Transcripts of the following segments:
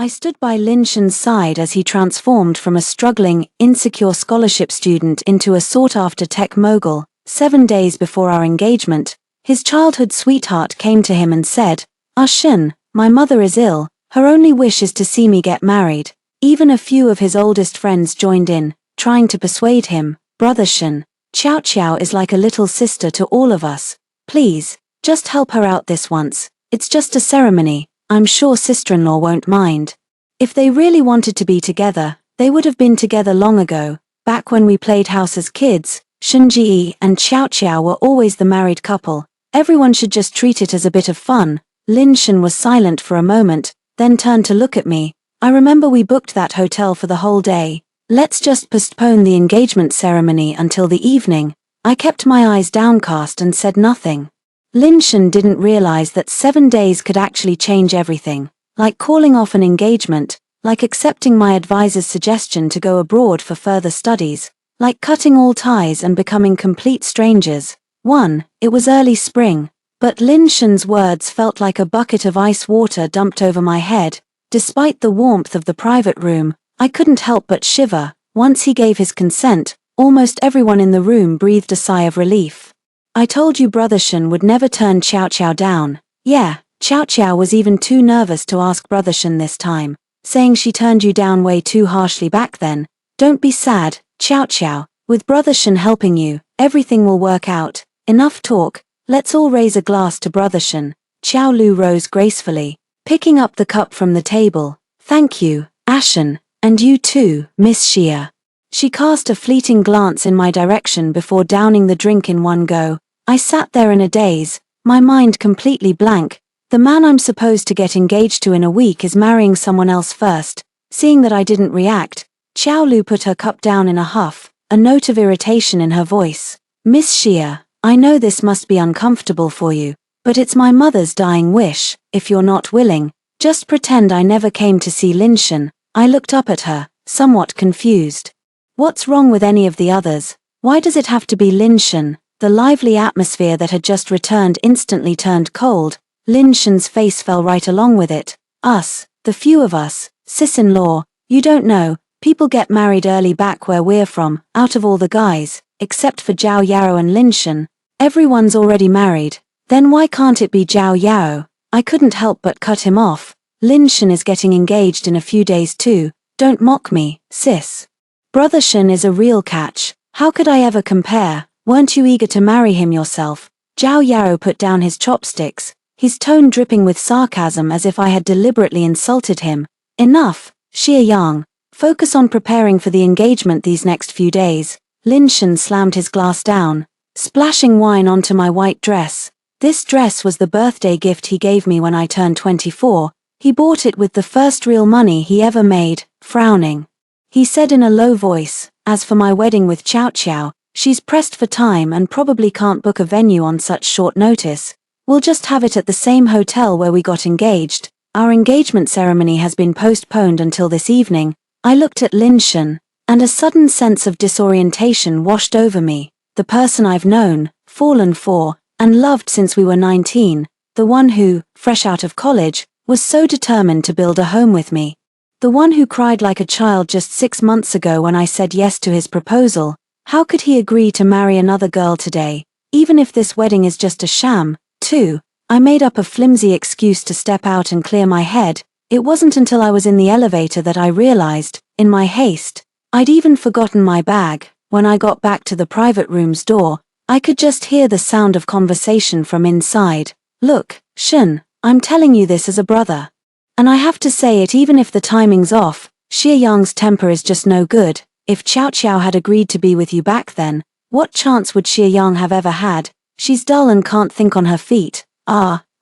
I stood by Lin Shen's side as he transformed from a struggling, insecure scholarship student into a sought-after tech mogul. 7 days before our engagement, his childhood sweetheart came to him and said, Shen, my mother is ill, her only wish is to see me get married. Even a few of his oldest friends joined in, trying to persuade him, Brother Shen, Xiao Xiao is like a little sister to all of us. Please, just help her out this once, it's just a ceremony, I'm sure sister-in-law won't mind. If they really wanted to be together, they would have been together long ago. Back when we played house as kids, Shen Ji and Xiao Xiao were always the married couple. Everyone should just treat it as a bit of fun. Lin Shen was silent for a moment, then turned to look at me. I remember we booked that hotel for the whole day. Let's just postpone the engagement ceremony until the evening. I kept my eyes downcast and said nothing. Lin Shen didn't realize that 7 days could actually change everything. Like calling off an engagement, like accepting my advisor's suggestion to go abroad for further studies, like cutting all ties and becoming complete strangers. It was early spring, but Lin Shen's words felt like a bucket of ice water dumped over my head. Despite the warmth of the private room, I couldn't help but shiver. Once he gave his consent, almost everyone in the room breathed a sigh of relief. I told you Brother Shen would never turn Xiao Xiao down. Yeah, Xiao Xiao was even too nervous to ask Brother Shen this time, saying she turned you down way too harshly back then. Don't be sad, Xiao Xiao, with Brother Shen helping you, everything will work out. Enough talk, let's all raise a glass to Brother Shen. Xiao Lu rose gracefully, picking up the cup from the table. Thank you, Ashen, and you too, Miss Xia. She cast a fleeting glance in my direction before downing the drink in one go. I sat there in a daze, my mind completely blank. The man I'm supposed to get engaged to in a week is marrying someone else first. Seeing that I didn't react, Xiao Lu put her cup down in a huff, a note of irritation in her voice. Miss Xia, I know this must be uncomfortable for you, but it's my mother's dying wish. If you're not willing, just pretend I never came to see Lin Shen. I looked up at her, somewhat confused. What's wrong with any of the others? Why does it have to be Lin Shen? The lively atmosphere that had just returned instantly turned cold. Lin Shen's face fell right along with it. Us, the few of us, sis-in-law, you don't know, people get married early back where we're from, out of all the guys, except for Zhao Yao and Lin Shen. Everyone's already married. Then why can't it be Zhao Yao? I couldn't help but cut him off. Lin Shen is getting engaged in a few days too. Don't mock me, sis. Brother Shen is a real catch. How could I ever compare? Weren't you eager to marry him yourself? Zhao Yao put down his chopsticks, his tone dripping with sarcasm as if I had deliberately insulted him. Enough, Xie Yang. Focus on preparing for the engagement these next few days. Lin Shen slammed his glass down, splashing wine onto my white dress. This dress was the birthday gift he gave me when I turned 24. He bought it with the first real money he ever made. Frowning, he said in a low voice, as for my wedding with Xiao Xiao, she's pressed for time and probably can't book a venue on such short notice. We'll just have it at the same hotel where we got engaged. Our engagement ceremony has been postponed until this evening. I looked at Lin Shen, and a sudden sense of disorientation washed over me. The person I've known, fallen for, and loved since we were 19, the one who, fresh out of college, was so determined to build a home with me. The one who cried like a child just 6 months ago when I said yes to his proposal. How could he agree to marry another girl today, even if this wedding is just a sham? I made up a flimsy excuse to step out and clear my head. It wasn't until I was in the elevator that I realized, in my haste, I'd even forgotten my bag. When I got back to the private room's door, I could just hear the sound of conversation from inside. Look, Shen, I'm telling you this as a brother. And I have to say it even if the timing's off, Xie Yang's temper is just no good. If Xiao Xiao had agreed to be with you back then, what chance would Xie Yang have ever had? She's dull and can't think on her feet.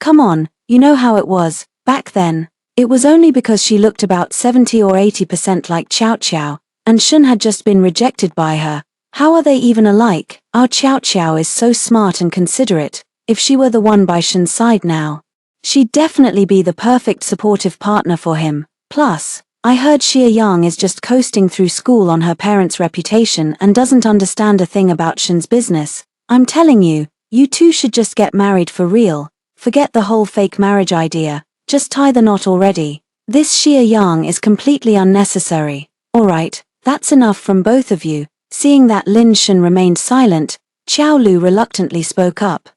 Come on, you know how it was, back then. It was only because she looked about 70 or 80% like Xiao Xiao, and Shen had just been rejected by her. How are they even alike? Our Xiao Xiao is so smart and considerate. If she were the one by Shen's side now, she'd definitely be the perfect supportive partner for him. Plus, I heard Xie Yang is just coasting through school on her parents' reputation and doesn't understand a thing about Shen's business. I'm telling you, you two should just get married for real. Forget the whole fake marriage idea. Just tie the knot already. This Xia Yang is completely unnecessary. Alright, that's enough from both of you. Seeing that Lin Shen remained silent, Xiao Lu reluctantly spoke up.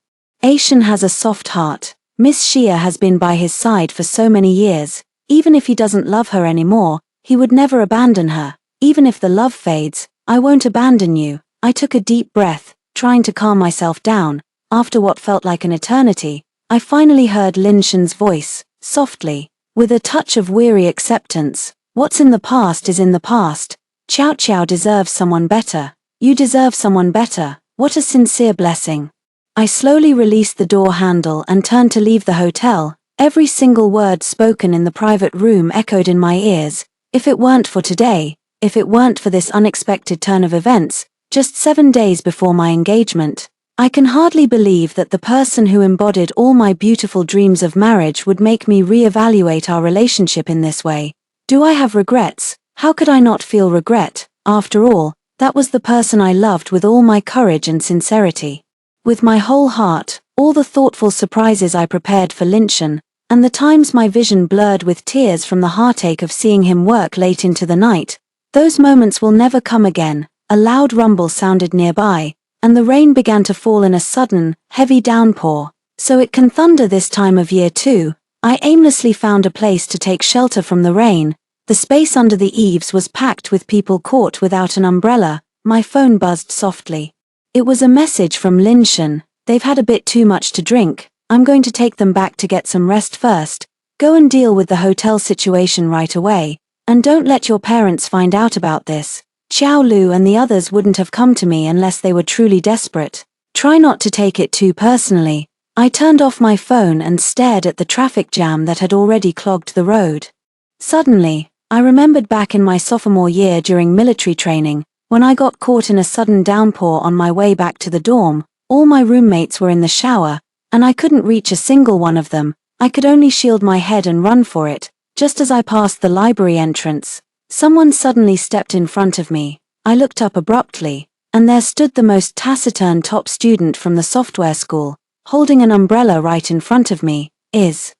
Aishan has a soft heart. Miss Xia has been by his side for so many years. Even if he doesn't love her anymore, he would never abandon her. Even if the love fades, I won't abandon you. I took a deep breath, trying to calm myself down. After what felt like an eternity, I finally heard Lin Shen's voice, softly, with a touch of weary acceptance. What's in the past is in the past. Qiao Qiao deserves someone better. You deserve someone better. What a sincere blessing. I slowly released the door handle and turned to leave the hotel. Every single word spoken in the private room echoed in my ears. If it weren't for today, if it weren't for this unexpected turn of events, just 7 days before my engagement, I can hardly believe that the person who embodied all my beautiful dreams of marriage would make me re-evaluate our relationship in this way. Do I have regrets? How could I not feel regret? After all, that was the person I loved with all my courage and sincerity. With my whole heart, all the thoughtful surprises I prepared for Lin Shen, and the times my vision blurred with tears from the heartache of seeing him work late into the night, those moments will never come again. A loud rumble sounded nearby, and the rain began to fall in a sudden, heavy downpour. So it can thunder this time of year too. I aimlessly found a place to take shelter from the rain. The space under the eaves was packed with people caught without an umbrella. My phone buzzed softly. It was a message from Lin Shen. They've had a bit too much to drink. I'm going to take them back to get some rest first. Go and deal with the hotel situation right away. And don't let your parents find out about this. Xiao Lu and the others wouldn't have come to me unless they were truly desperate. Try not to take it too personally. I turned off my phone and stared at the traffic jam that had already clogged the road. Suddenly, I remembered back in my sophomore year during military training, when I got caught in a sudden downpour on my way back to the dorm. All my roommates were in the shower, and I couldn't reach a single one of them. I could only shield my head and run for it. Just as I passed the library entrance, someone suddenly stepped in front of me. I looked up abruptly, and there stood the most taciturn top student from the software school, holding an umbrella right in front of me. Is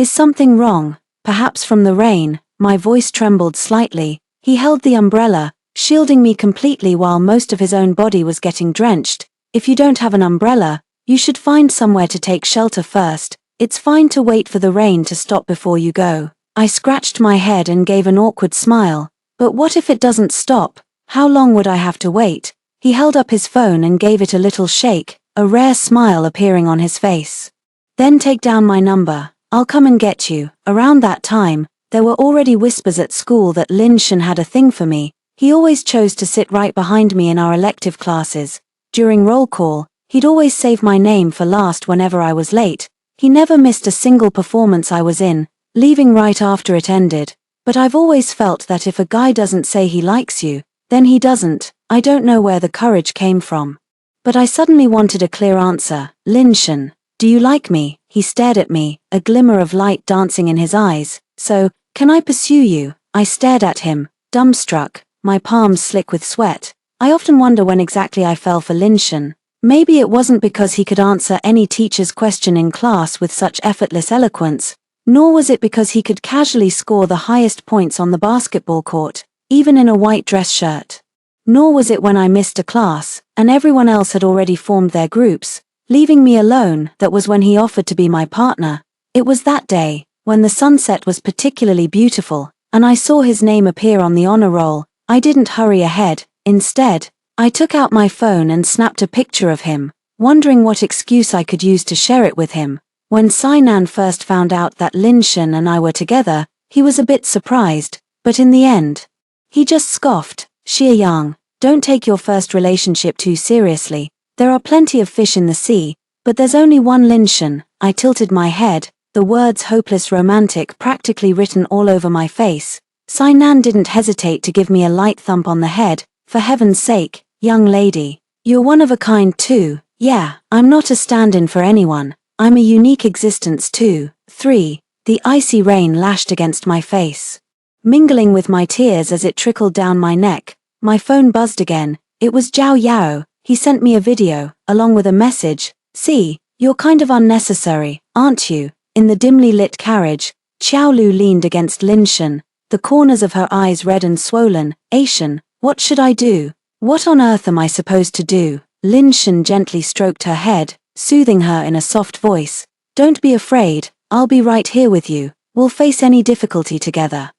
something wrong? Perhaps from the rain? My voice trembled slightly. He held the umbrella, shielding me completely while most of his own body was getting drenched. If you don't have an umbrella, you should find somewhere to take shelter first. It's fine to wait for the rain to stop before you go. I scratched my head and gave an awkward smile. But what if it doesn't stop? How long would I have to wait? He held up his phone and gave it a little shake, a rare smile appearing on his face. Then take down my number. I'll come and get you. Around that time, there were already whispers at school that Lin Shen had a thing for me. He always chose to sit right behind me in our elective classes. During roll call, he'd always save my name for last whenever I was late. He never missed a single performance I was in, leaving right after it ended. But I've always felt that if a guy doesn't say he likes you, then he doesn't. I don't know where the courage came from. But I suddenly wanted a clear answer. Lin Shen, do you like me? He stared at me, a glimmer of light dancing in his eyes. So, can I pursue you? I stared at him, dumbstruck, my palms slick with sweat. I often wonder when exactly I fell for Lin Shen. Maybe it wasn't because he could answer any teacher's question in class with such effortless eloquence, nor was it because he could casually score the highest points on the basketball court, even in a white dress shirt. Nor was it when I missed a class, and everyone else had already formed their groups, leaving me alone. That was when he offered to be my partner. It was that day, when the sunset was particularly beautiful, and I saw his name appear on the honor roll. I didn't hurry ahead. Instead, I took out my phone and snapped a picture of him, wondering what excuse I could use to share it with him. When Sainan first found out that Lin Shen and I were together, he was a bit surprised, but in the end, he just scoffed. Xia Yang, don't take your first relationship too seriously. There are plenty of fish in the sea, but there's only one Lin Shen. I tilted my head, the words hopeless romantic practically written all over my face. Sainan didn't hesitate to give me a light thump on the head. For heaven's sake, young lady, you're one of a kind too. Yeah, I'm not a stand-in for anyone. I'm a unique existence too. 3. The icy rain lashed against my face, mingling with my tears as it trickled down my neck. My phone buzzed again. It was Zhao Yao. He sent me a video, along with a message. See, you're kind of unnecessary, aren't you? In the dimly lit carriage, Xiaolu leaned against Lin Shen, the corners of her eyes red and swollen. Aishan, what should I do? What on earth am I supposed to do? Lin Shen gently stroked her head, soothing her in a soft voice. Don't be afraid, I'll be right here with you. We'll face any difficulty together.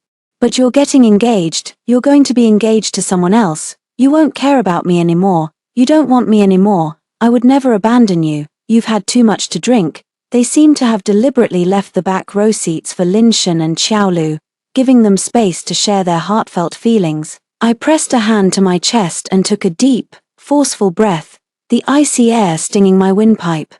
But you're getting engaged, you're going to be engaged to someone else. You won't care about me anymore, you don't want me anymore. I would never abandon you, you've had too much to drink. They seem to have deliberately left the back row seats for Lin Shen and Xiaolu, giving them space to share their heartfelt feelings. I pressed a hand to my chest and took a deep, forceful breath, the icy air stinging my windpipe.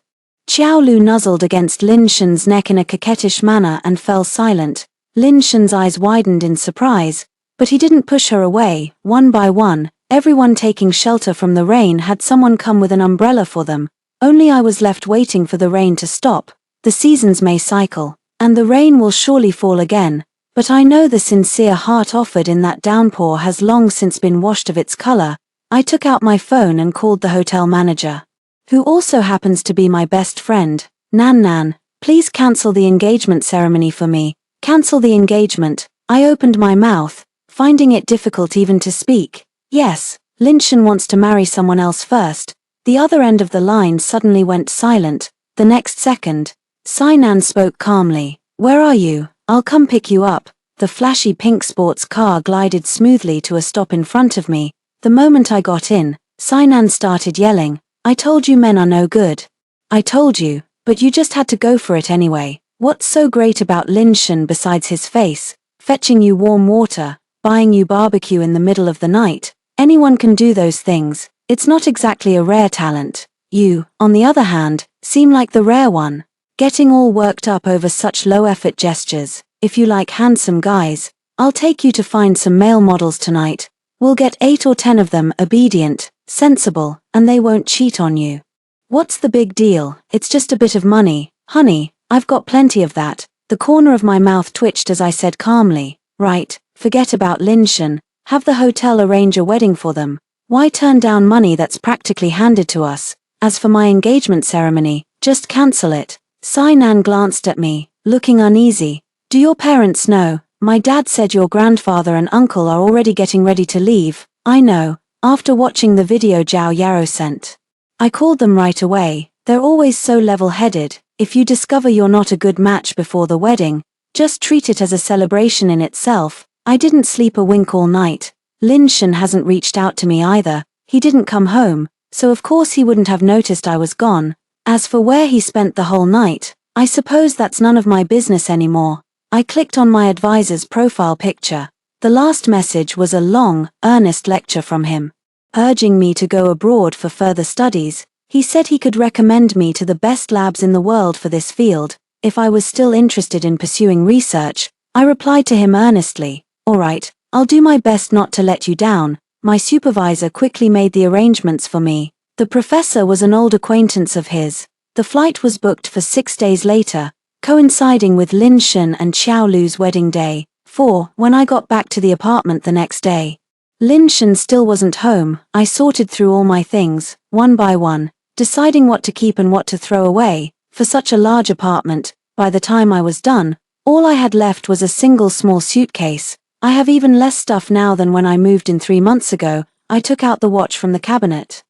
Xiaolu nuzzled against Lin Shen's neck in a coquettish manner and fell silent. Lin Shen's eyes widened in surprise, but he didn't push her away. One by one, everyone taking shelter from the rain had someone come with an umbrella for them. Only I was left waiting for the rain to stop. The seasons may cycle, and the rain will surely fall again, but I know the sincere heart offered in that downpour has long since been washed of its color. I took out my phone and called the hotel manager, who also happens to be my best friend. Nan, please cancel the engagement ceremony for me. Cancel the engagement. I opened my mouth, finding it difficult even to speak. Yes, Lin Shen wants to marry someone else first. The other end of the line suddenly went silent. The next second, Sainan spoke calmly. Where are you? I'll come pick you up. The flashy pink sports car glided smoothly to a stop in front of me. The moment I got in, Sainan started yelling, I told you men are no good. I told you, but you just had to go for it anyway. What's so great about Lin Shen besides his face? Fetching you warm water, buying you barbecue in the middle of the night. Anyone can do those things. It's not exactly a rare talent. You, on the other hand, seem like the rare one. Getting all worked up over such low-effort gestures. If you like handsome guys, I'll take you to find some male models tonight. We'll get 8 or 10 of them obedient, sensible, and they won't cheat on you. What's the big deal? It's just a bit of money. Honey, I've got plenty of that. The corner of my mouth twitched as I said calmly, right, forget about Lin Shen. Have the hotel arrange a wedding for them. Why turn down money that's practically handed to us? As for my engagement ceremony, just cancel it. Sainan glanced at me, looking uneasy. Do your parents know? My dad said your grandfather and uncle are already getting ready to leave. I know, after watching the video Zhao Yaro sent. I called them right away. They're always so level-headed. If you discover you're not a good match before the wedding, just treat it as a celebration in itself. I didn't sleep a wink all night. Lin Shen hasn't reached out to me either. He didn't come home, so of course he wouldn't have noticed I was gone. As for where he spent the whole night, I suppose that's none of my business anymore. I clicked on my advisor's profile picture. The last message was a long, earnest lecture from him, urging me to go abroad for further studies. He said he could recommend me to the best labs in the world for this field, if I was still interested in pursuing research. I replied to him earnestly, all right, I'll do my best not to let you down. My supervisor quickly made the arrangements for me. The professor was an old acquaintance of his. The flight was booked for 6 days later, coinciding with Lin Shen and Xiaolu's wedding day. When I got back to the apartment the next day, Lin Shen still wasn't home. I sorted through all my things, one by one, deciding what to keep and what to throw away. For such a large apartment, by the time I was done, all I had left was a single small suitcase. I have even less stuff now than when I moved in 3 months ago. I took out the watch from the cabinet.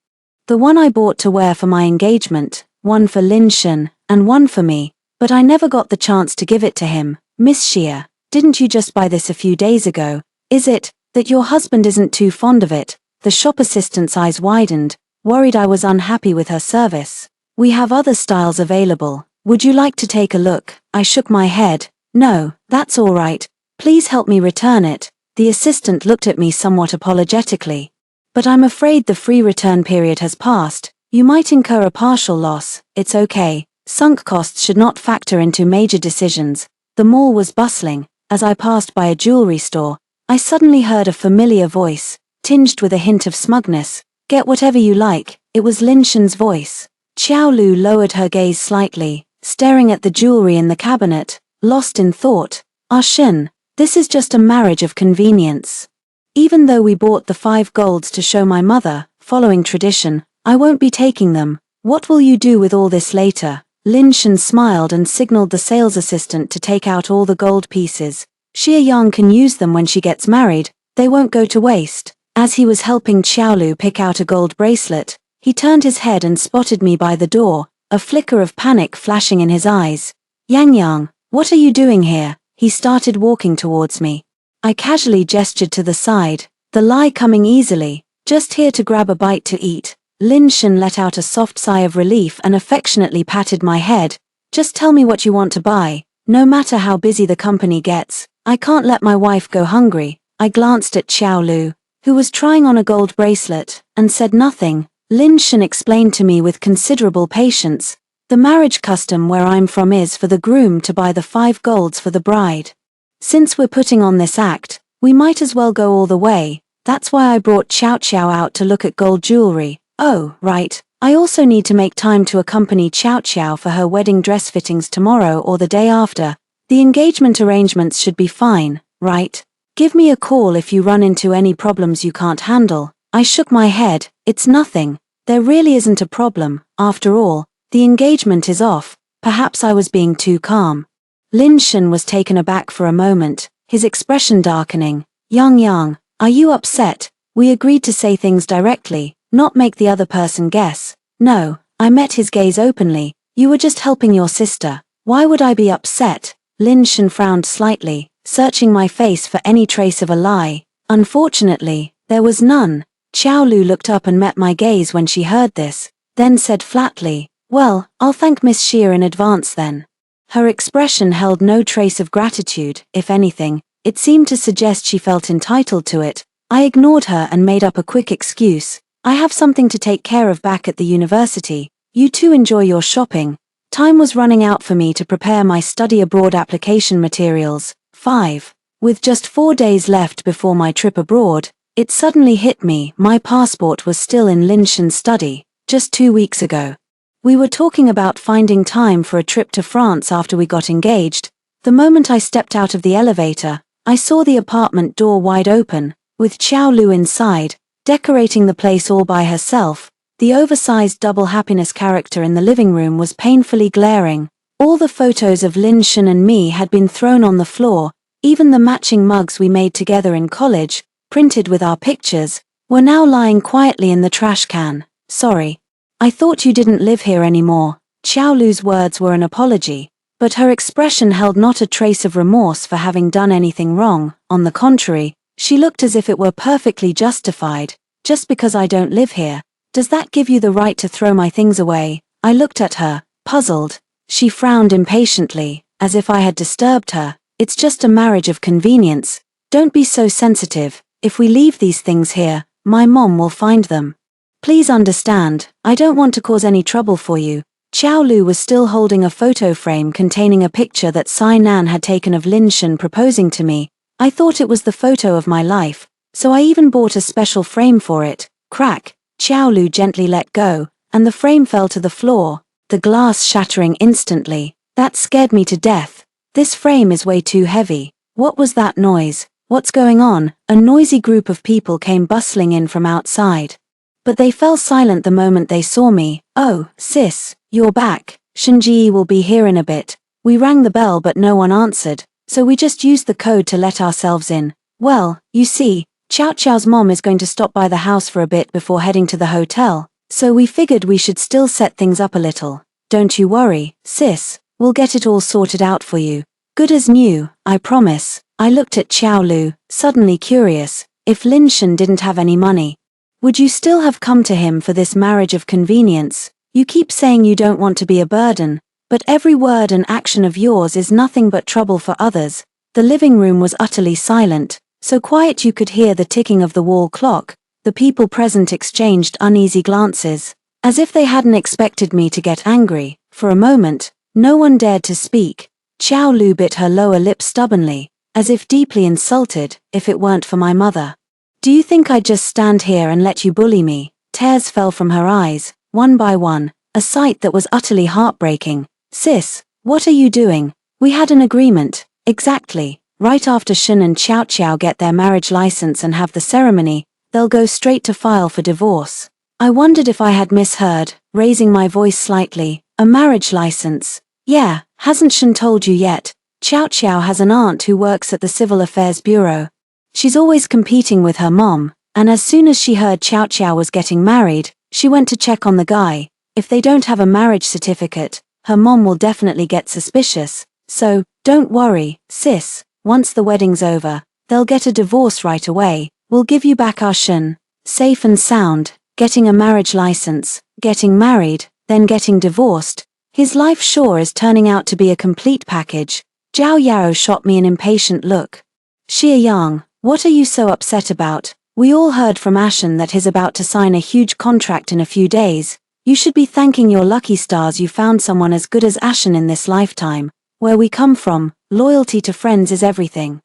The one I bought to wear for my engagement, one for Lin Shen, and one for me, but I never got the chance to give it to him. Miss Xia, didn't you just buy this a few days ago? Is it that your husband isn't too fond of it? The shop assistant's eyes widened, worried I was unhappy with her service. We have other styles available. Would you like to take a look? I shook my head. No, that's all right. Please help me return it. The assistant looked at me somewhat apologetically. But I'm afraid the free return period has passed. You might incur a partial loss. It's okay. Sunk costs should not factor into major decisions. The mall was bustling. As I passed by a jewelry store, I suddenly heard a familiar voice, tinged with a hint of smugness. Get whatever you like. It was Lin Shen's voice. Xiaolu lowered her gaze slightly, staring at the jewelry in the cabinet, lost in thought. Ah Shen, this is just a marriage of convenience. Even though we bought the 5 golds to show my mother, following tradition, I won't be taking them. What will you do with all this later? Lin Shen smiled and signaled the sales assistant to take out all the gold pieces. Xie Yang can use them when she gets married, they won't go to waste. As he was helping Xiaolu pick out a gold bracelet, he turned his head and spotted me by the door, a flicker of panic flashing in his eyes. Yang, what are you doing here? He started walking towards me. I casually gestured to the side, the lie coming easily, just here to grab a bite to eat. Lin Shen let out a soft sigh of relief and affectionately patted my head. Just tell me what you want to buy, no matter how busy the company gets. I can't let my wife go hungry. I glanced at Xiaolu, who was trying on a gold bracelet, and said nothing. Lin Shen explained to me with considerable patience. The marriage custom where I'm from is for the groom to buy the 5 golds for the bride. Since we're putting on this act, we might as well go all the way. That's why I brought Xiao Xiao out to look at gold jewelry. Oh, right. I also need to make time to accompany Xiao Xiao for her wedding dress fittings tomorrow or the day after. The engagement arrangements should be fine, right? Give me a call if you run into any problems you can't handle. I shook my head. It's nothing. There really isn't a problem. After all, the engagement is off. Perhaps I was being too calm. Lin Shen was taken aback for a moment, his expression darkening. Yang, are you upset? We agreed to say things directly, not make the other person guess. No, I met his gaze openly. You were just helping your sister. Why would I be upset? Lin Shen frowned slightly, searching my face for any trace of a lie. Unfortunately, there was none. Xiaolu looked up and met my gaze when she heard this, then said flatly, well, I'll thank Miss Xie in advance then. Her expression held no trace of gratitude. If anything, it seemed to suggest she felt entitled to it. I ignored her and made up a quick excuse. I have something to take care of back at the university. You two enjoy your shopping. Time was running out for me to prepare my study abroad application materials. 5. With just 4 days left before my trip abroad, it suddenly hit me. My passport was still in Lin Shen's study, just 2 weeks ago. We were talking about finding time for a trip to France after we got engaged. The moment I stepped out of the elevator, I saw the apartment door wide open, with Xiaolu inside, decorating the place all by herself. The oversized double happiness character in the living room was painfully glaring. All the photos of Lin Shen and me had been thrown on the floor, even the matching mugs we made together in college, printed with our pictures, were now lying quietly in the trash can. Sorry. I thought you didn't live here anymore. Xiaolu's words were an apology, but her expression held not a trace of remorse for having done anything wrong. On the contrary, she looked as if it were perfectly justified. Just because I don't live here, does that give you the right to throw my things away? I looked at her, puzzled. She frowned impatiently, as if I had disturbed her. It's just a marriage of convenience. Don't be so sensitive. If we leave these things here, my mom will find them. Please understand, I don't want to cause any trouble for you. Xiaolu was still holding a photo frame containing a picture that Sai Nan had taken of Lin Shen proposing to me. I thought it was the photo of my life, so I even bought a special frame for it. Crack. Xiaolu gently let go, and the frame fell to the floor, the glass shattering instantly. That scared me to death. This frame is way too heavy. What was that noise? What's going on? A noisy group of people came bustling in from outside. But they fell silent the moment they saw me. Oh, sis, you're back. Shinji will be here in a bit. We rang the bell but no one answered, so we just used the code to let ourselves in. Well, you see, Xiao Xiao's mom is going to stop by the house for a bit before heading to the hotel, so we figured we should still set things up a little. Don't you worry, sis, we'll get it all sorted out for you. Good as new, I promise. I looked at Xiaolu, suddenly curious. If Lin Shen didn't have any money, would you still have come to him for this marriage of convenience? You keep saying you don't want to be a burden, but every word and action of yours is nothing but trouble for others. The living room was utterly silent, so quiet you could hear the ticking of the wall clock. The people present exchanged uneasy glances, as if they hadn't expected me to get angry. For a moment, no one dared to speak. Xiaolu bit her lower lip stubbornly, as if deeply insulted. If it weren't for my mother, do you think I'd just stand here and let you bully me? Tears fell from her eyes, one by one, a sight that was utterly heartbreaking. Sis, what are you doing? We had an agreement. Exactly. Right after Shen and Xiao Xiao get their marriage license and have the ceremony, they'll go straight to file for divorce. I wondered if I had misheard, raising my voice slightly. A marriage license. Yeah, hasn't Shen told you yet? Xiao Xiao has an aunt who works at the Civil Affairs Bureau. She's always competing with her mom, and as soon as she heard Xiao Xiao was getting married, she went to check on the guy. If they don't have a marriage certificate, her mom will definitely get suspicious. So, don't worry, sis, once the wedding's over, they'll get a divorce right away. We'll give you back our Shen. Safe and sound, getting a marriage license, getting married, then getting divorced. His life sure is turning out to be a complete package. Zhao Yao shot me an impatient look. Xie Yang, what are you so upset about? We all heard from Ashen that he's about to sign a huge contract in a few days. You should be thanking your lucky stars you found someone as good as Ashen in this lifetime. Where we come from, loyalty to friends is everything.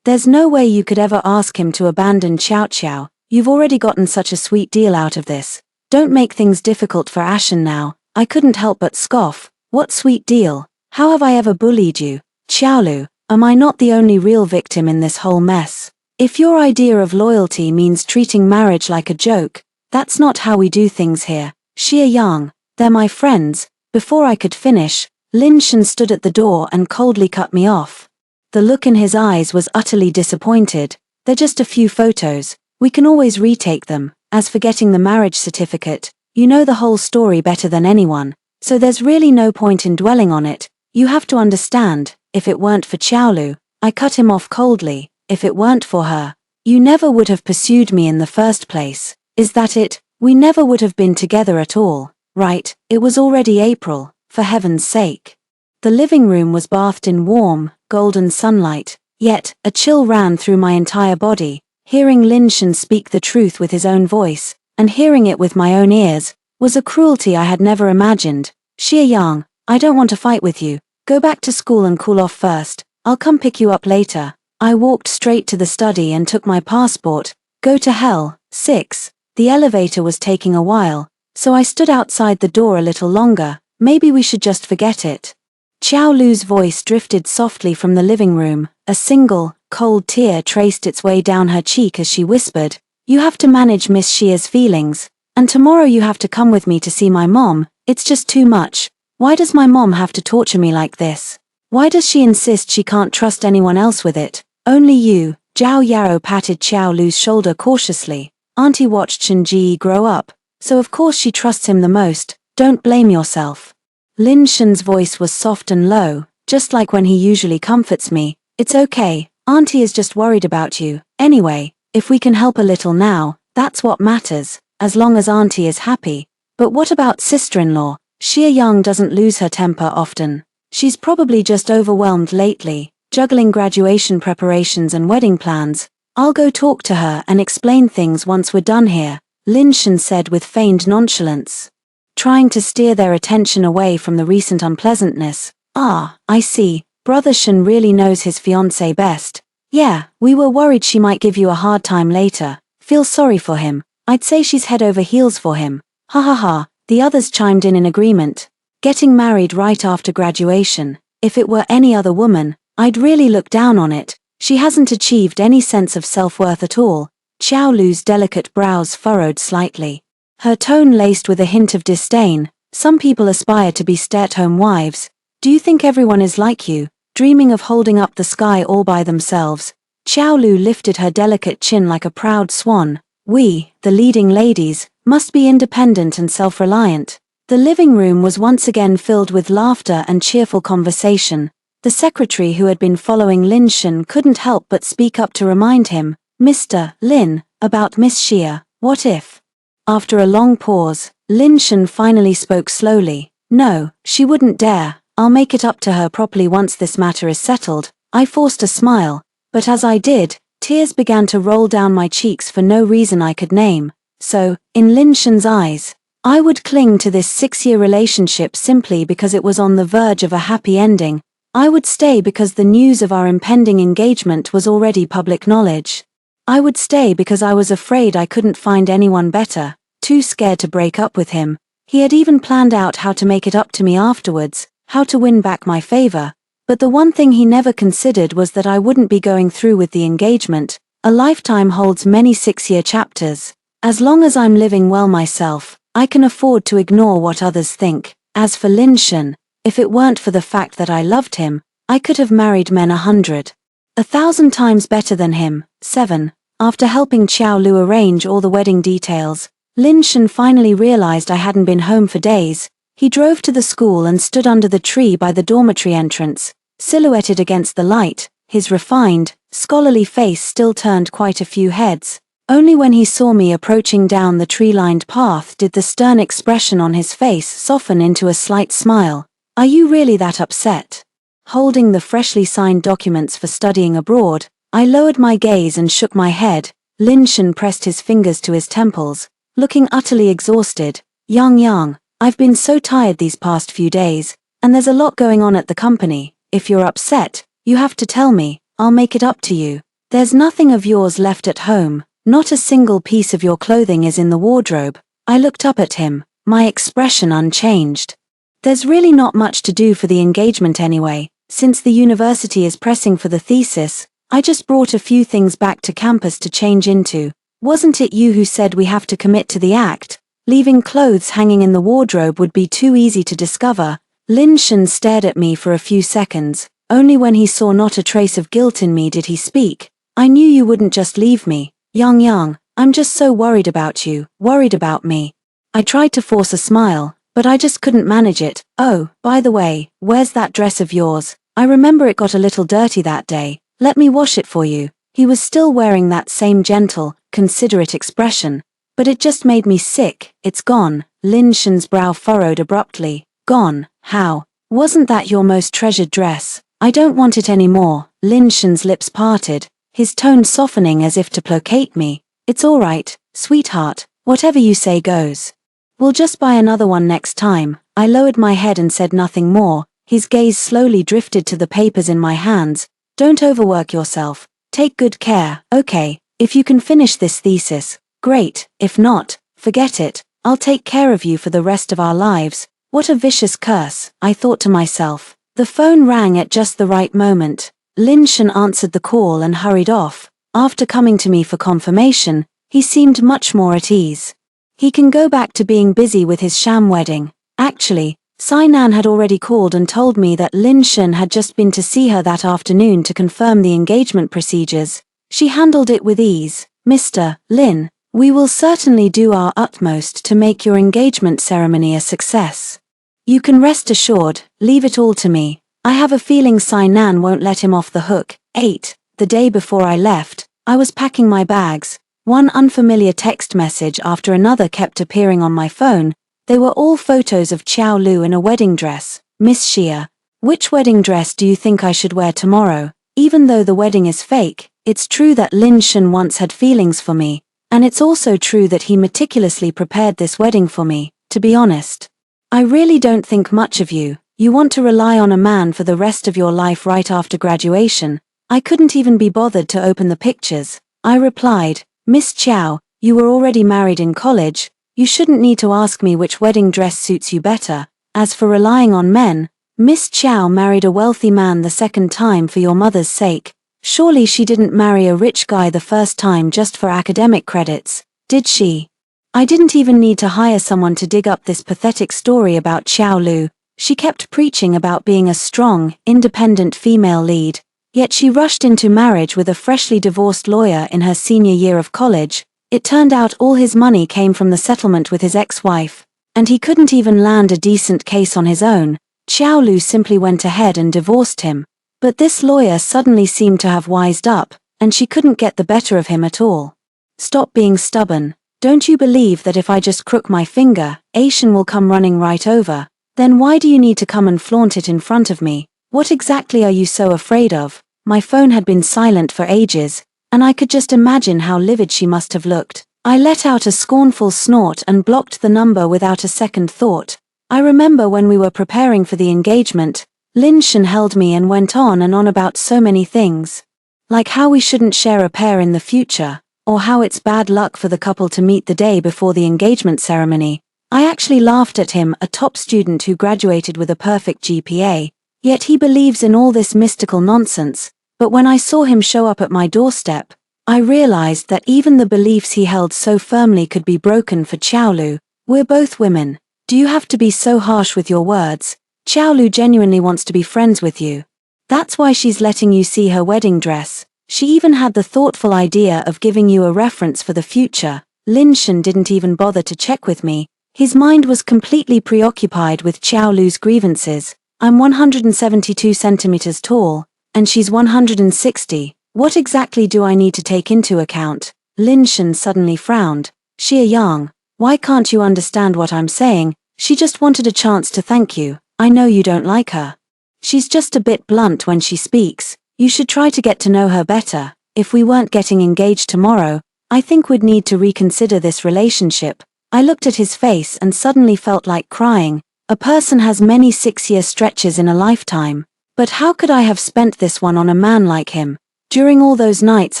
There's no way you could ever ask him to abandon Xiao Xiao. You've already gotten such a sweet deal out of this. Don't make things difficult for Ashen now. I couldn't help but scoff. What sweet deal? How have I ever bullied you? Xiaolu, am I not the only real victim in this whole mess? If your idea of loyalty means treating marriage like a joke, that's not how we do things here. Xie Yang, they're my friends. Before I could finish, Lin Shen stood at the door and coldly cut me off. The look in his eyes was utterly disappointed. They're just a few photos. We can always retake them. As for getting the marriage certificate, you know the whole story better than anyone, so there's really no point in dwelling on it. You have to understand, if it weren't for Xiaolu, I cut him off coldly. If it weren't for her, you never would have pursued me in the first place. Is that it? We never would have been together at all, right? It was already April, for heaven's sake. The living room was bathed in warm, golden sunlight, yet a chill ran through my entire body. Hearing Lin Shen speak the truth with his own voice, and hearing it with my own ears, was a cruelty I had never imagined. Xie Yang, I don't want to fight with you. Go back to school and cool off first. I'll come pick you up later. I walked straight to the study and took my passport. Go to hell. 6. The elevator was taking a while, so I stood outside the door a little longer. Maybe we should just forget it. Xiao Lu's voice drifted softly from the living room. A single, cold tear traced its way down her cheek as she whispered, "You have to manage Miss Xia's feelings, and tomorrow you have to come with me to see my mom. It's just too much. Why does my mom have to torture me like this? Why does she insist she can't trust anyone else with it? Only you." Zhao Yao patted Xiao Lu's shoulder cautiously. Auntie watched Shen Ji grow up, so of course she trusts him the most. Don't blame yourself. Lin Shen's voice was soft and low, just like when he usually comforts me. It's okay, Auntie is just worried about you. Anyway, if we can help a little now, that's what matters, as long as Auntie is happy. But what about sister-in-law? Xie Yang doesn't lose her temper often. She's probably just overwhelmed lately, juggling graduation preparations and wedding plans. I'll go talk to her and explain things once we're done here, Lin Shen said with feigned nonchalance, trying to steer their attention away from the recent unpleasantness. Ah, I see, Brother Shen really knows his fiancée best. Yeah, we were worried she might give you a hard time later. Feel sorry for him. I'd say she's head over heels for him. Ha ha ha, the others chimed in agreement. Getting married right after graduation. If it were any other woman, I'd really look down on it. She hasn't achieved any sense of self-worth at all. Xiao Lu's delicate brows furrowed slightly. Her tone laced with a hint of disdain. Some people aspire to be stay-at-home wives. Do you think everyone is like you, dreaming of holding up the sky all by themselves? Xiao Lu lifted her delicate chin like a proud swan. We, the leading ladies, must be independent and self-reliant. The living room was once again filled with laughter and cheerful conversation. The secretary who had been following Lin Shen couldn't help but speak up to remind him, "Mr. Lin, about Miss Xia, what if?" After a long pause, Lin Shen finally spoke slowly. "No, she wouldn't dare. I'll make it up to her properly once this matter is settled." I forced a smile, but as I did, tears began to roll down my cheeks for no reason I could name. So, in Lin Shen's eyes, I would cling to this 6-year relationship simply because it was on the verge of a happy ending. I would stay because the news of our impending engagement was already public knowledge. I would stay because I was afraid I couldn't find anyone better, too scared to break up with him. He had even planned out how to make it up to me afterwards, how to win back my favor. But the one thing he never considered was that I wouldn't be going through with the engagement. A lifetime holds many 6-year chapters. As long as I'm living well myself, I can afford to ignore what others think. As for Lin Shen, if it weren't for the fact that I loved him, I could have married men 100,000 times better than him. 7. After helping Xiao Lu arrange all the wedding details, Lin Shen finally realized I hadn't been home for days. He drove to the school and stood under the tree by the dormitory entrance, silhouetted against the light, his refined, scholarly face still turned quite a few heads. Only when he saw me approaching down the tree-lined path did the stern expression on his face soften into a slight smile. "Are you really that upset?" Holding the freshly signed documents for studying abroad, I lowered my gaze and shook my head. Lin Shen pressed his fingers to his temples, looking utterly exhausted. Yang, I've been so tired these past few days, and there's a lot going on at the company. If you're upset, you have to tell me, I'll make it up to you. There's nothing of yours left at home. Not a single piece of your clothing is in the wardrobe. I looked up at him, my expression unchanged. There's really not much to do for the engagement anyway, since the university is pressing for the thesis. I just brought a few things back to campus to change into. Wasn't it you who said we have to commit to the act? Leaving clothes hanging in the wardrobe would be too easy to discover. Lin Shen stared at me for a few seconds. Only when he saw not a trace of guilt in me did he speak. I knew you wouldn't just leave me. Yang, I'm just so worried about you, worried about me. I tried to force a smile, but I just couldn't manage it. Oh, by the way, where's that dress of yours? I remember it got a little dirty that day. Let me wash it for you. He was still wearing that same gentle, considerate expression, but it just made me sick. It's gone. Lin Shen's brow furrowed abruptly. Gone? How? Wasn't that your most treasured dress? I don't want it anymore. Lin Shen's lips parted, his tone softening as if to placate me. It's all right, sweetheart, whatever you say goes. We'll just buy another one next time. I lowered my head and said nothing more. His gaze slowly drifted to the papers in my hands. Don't overwork yourself. Take good care. Okay, if you can finish this thesis, great. If not, forget it. I'll take care of you for the rest of our lives. What a vicious curse, I thought to myself. The phone rang at just the right moment. Lin Shen answered the call and hurried off. After coming to me for confirmation, he seemed much more at ease. He can go back to being busy with his sham wedding. Actually, Sainan had already called and told me that Lin Shen had just been to see her that afternoon to confirm the engagement procedures. She handled it with ease. Mr. Lin, we will certainly do our utmost to make your engagement ceremony a success. You can rest assured, leave it all to me. I have a feeling Sainan won't let him off the hook. 8. The day before I left, I was packing my bags. One unfamiliar text message after another kept appearing on my phone. They were all photos of Xiao Lu in a wedding dress. Miss Xia, which wedding dress do you think I should wear tomorrow? Even though the wedding is fake, it's true that Lin Shen once had feelings for me, and it's also true that he meticulously prepared this wedding for me. To be honest, I really don't think much of you. You want to rely on a man for the rest of your life right after graduation. I couldn't even be bothered to open the pictures. I replied, Miss Chow, you were already married in college. You shouldn't need to ask me which wedding dress suits you better. As for relying on men, Miss Chow married a wealthy man the second time for your mother's sake. Surely she didn't marry a rich guy the first time just for academic credits, did she? I didn't even need to hire someone to dig up this pathetic story about Xiao Lu. She kept preaching about being a strong, independent female lead, yet she rushed into marriage with a freshly divorced lawyer in her senior year of college. It turned out all his money came from the settlement with his ex-wife, and he couldn't even land a decent case on his own. Xiao Lu simply went ahead and divorced him. But this lawyer suddenly seemed to have wised up, and she couldn't get the better of him at all. Stop being stubborn. Don't you believe that if I just crook my finger, Asian will come running right over? Then why do you need to come and flaunt it in front of me? What exactly are you so afraid of? My phone had been silent for ages, and I could just imagine how livid she must have looked. I let out a scornful snort and blocked the number without a second thought. I remember when we were preparing for the engagement, Lin Shen held me and went on and on about so many things. Like how we shouldn't share a pair in the future, or how it's bad luck for the couple to meet the day before the engagement ceremony. I actually laughed at him, a top student who graduated with a perfect GPA, yet he believes in all this mystical nonsense. But when I saw him show up at my doorstep, I realized that even the beliefs he held so firmly could be broken for Xiao Lu. We're both women. Do you have to be so harsh with your words? Xiaolu genuinely wants to be friends with you. That's why she's letting you see her wedding dress. She even had the thoughtful idea of giving you a reference for the future. Lin Shen didn't even bother to check with me. His mind was completely preoccupied with Xiaolu's grievances. I'm 172 centimeters tall, and she's 160. What exactly do I need to take into account? Lin Shen suddenly frowned. Xie Yang, why can't you understand what I'm saying? She just wanted a chance to thank you. I know you don't like her. She's just a bit blunt when she speaks. You should try to get to know her better. If we weren't getting engaged tomorrow, I think we'd need to reconsider this relationship. I looked at his face and suddenly felt like crying. A person has many 6-year stretches in a lifetime. But how could I have spent this one on a man like him? During all those nights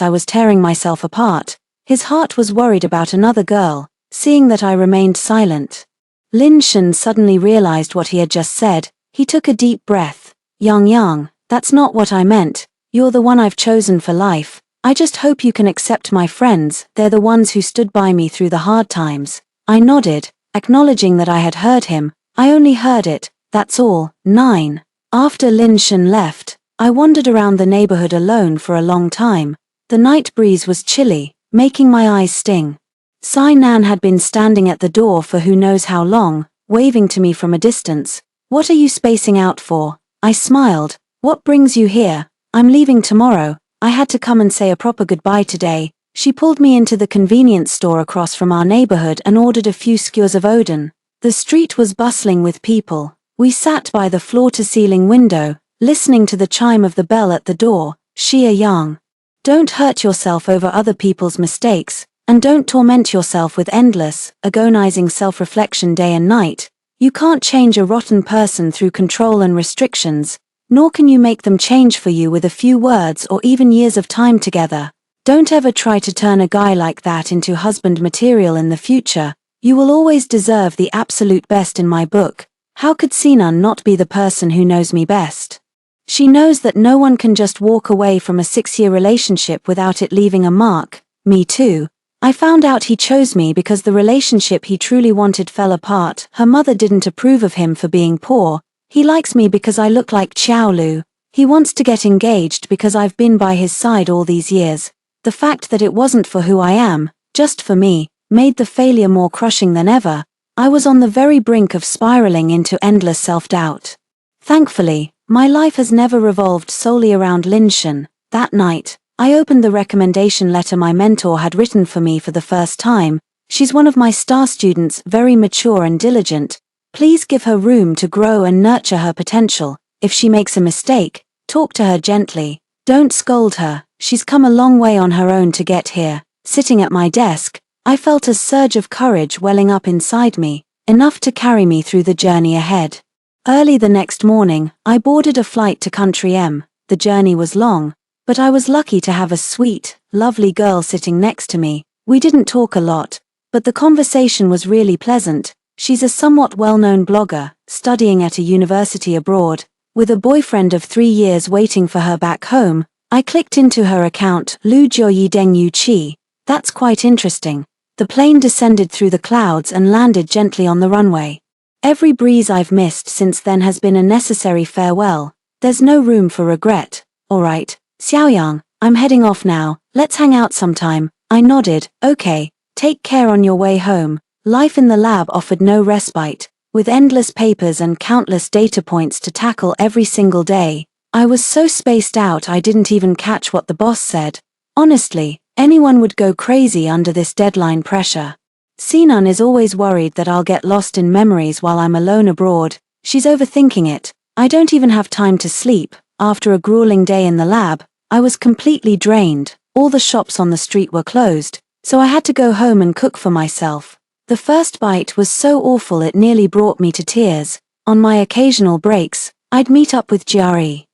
I was tearing myself apart. His heart was worried about another girl, seeing that I remained silent. Lin Shen suddenly realized what he had just said. He took a deep breath. Yang, that's not what I meant. You're the one I've chosen for life. I just hope you can accept my friends. They're the ones who stood by me through the hard times. I nodded, acknowledging that I had heard him. I only heard it, that's all. 9. After Lin Shen left, I wandered around the neighborhood alone for a long time. The night breeze was chilly, making my eyes sting. Sai Nan had been standing at the door for who knows how long, waving to me from a distance. What are you spacing out for? I smiled. What brings you here? I'm leaving tomorrow. I had to come and say a proper goodbye today. She pulled me into the convenience store across from our neighborhood and ordered a few skewers of Odin. The street was bustling with people. We sat by the floor-to-ceiling window, listening to the chime of the bell at the door. Xie Yang. Don't hurt yourself over other people's mistakes, and don't torment yourself with endless, agonizing self-reflection day and night. You can't change a rotten person through control and restrictions, nor can you make them change for you with a few words or even years of time together. Don't ever try to turn a guy like that into husband material in the future. You will always deserve the absolute best in my book. How could Sinan not be the person who knows me best? She knows that no one can just walk away from a 6-year relationship without it leaving a mark. Me too. I found out he chose me because the relationship he truly wanted fell apart. Her mother didn't approve of him for being poor. He likes me because I look like Xiaolu. He wants to get engaged because I've been by his side all these years. The fact that it wasn't for who I am, just for me, made the failure more crushing than ever. I was on the very brink of spiraling into endless self-doubt. Thankfully, my life has never revolved solely around Lin Shen. That night, I opened the recommendation letter my mentor had written for me for the first time. She's one of my star students, very mature and diligent. Please give her room to grow and nurture her potential. If she makes a mistake, talk to her gently. Don't scold her. She's come a long way on her own to get here. Sitting at my desk, I felt a surge of courage welling up inside me, enough to carry me through the journey ahead. Early the next morning, I boarded a flight to Country M. The journey was long, but I was lucky to have a sweet, lovely girl sitting next to me. We didn't talk a lot, but the conversation was really pleasant. She's a somewhat well-known blogger, studying at a university abroad. With a boyfriend of 3 years waiting for her back home, I clicked into her account, Lu Jiuyi Deng Yu Qi. That's quite interesting. The plane descended through the clouds and landed gently on the runway. Every breeze I've missed since then has been a necessary farewell. There's no room for regret. Alright, Xiaoyang, I'm heading off now. Let's hang out sometime. I nodded. Okay, take care on your way home. Life in the lab offered no respite. With endless papers and countless data points to tackle every single day, I was so spaced out I didn't even catch what the boss said. Honestly, anyone would go crazy under this deadline pressure. Sinan is always worried that I'll get lost in memories while I'm alone abroad. She's overthinking it. I don't even have time to sleep. After a grueling day in the lab, I was completely drained. All the shops on the street were closed, so I had to go home and cook for myself. The first bite was so awful it nearly brought me to tears. On my occasional breaks, I'd meet up with Jiari,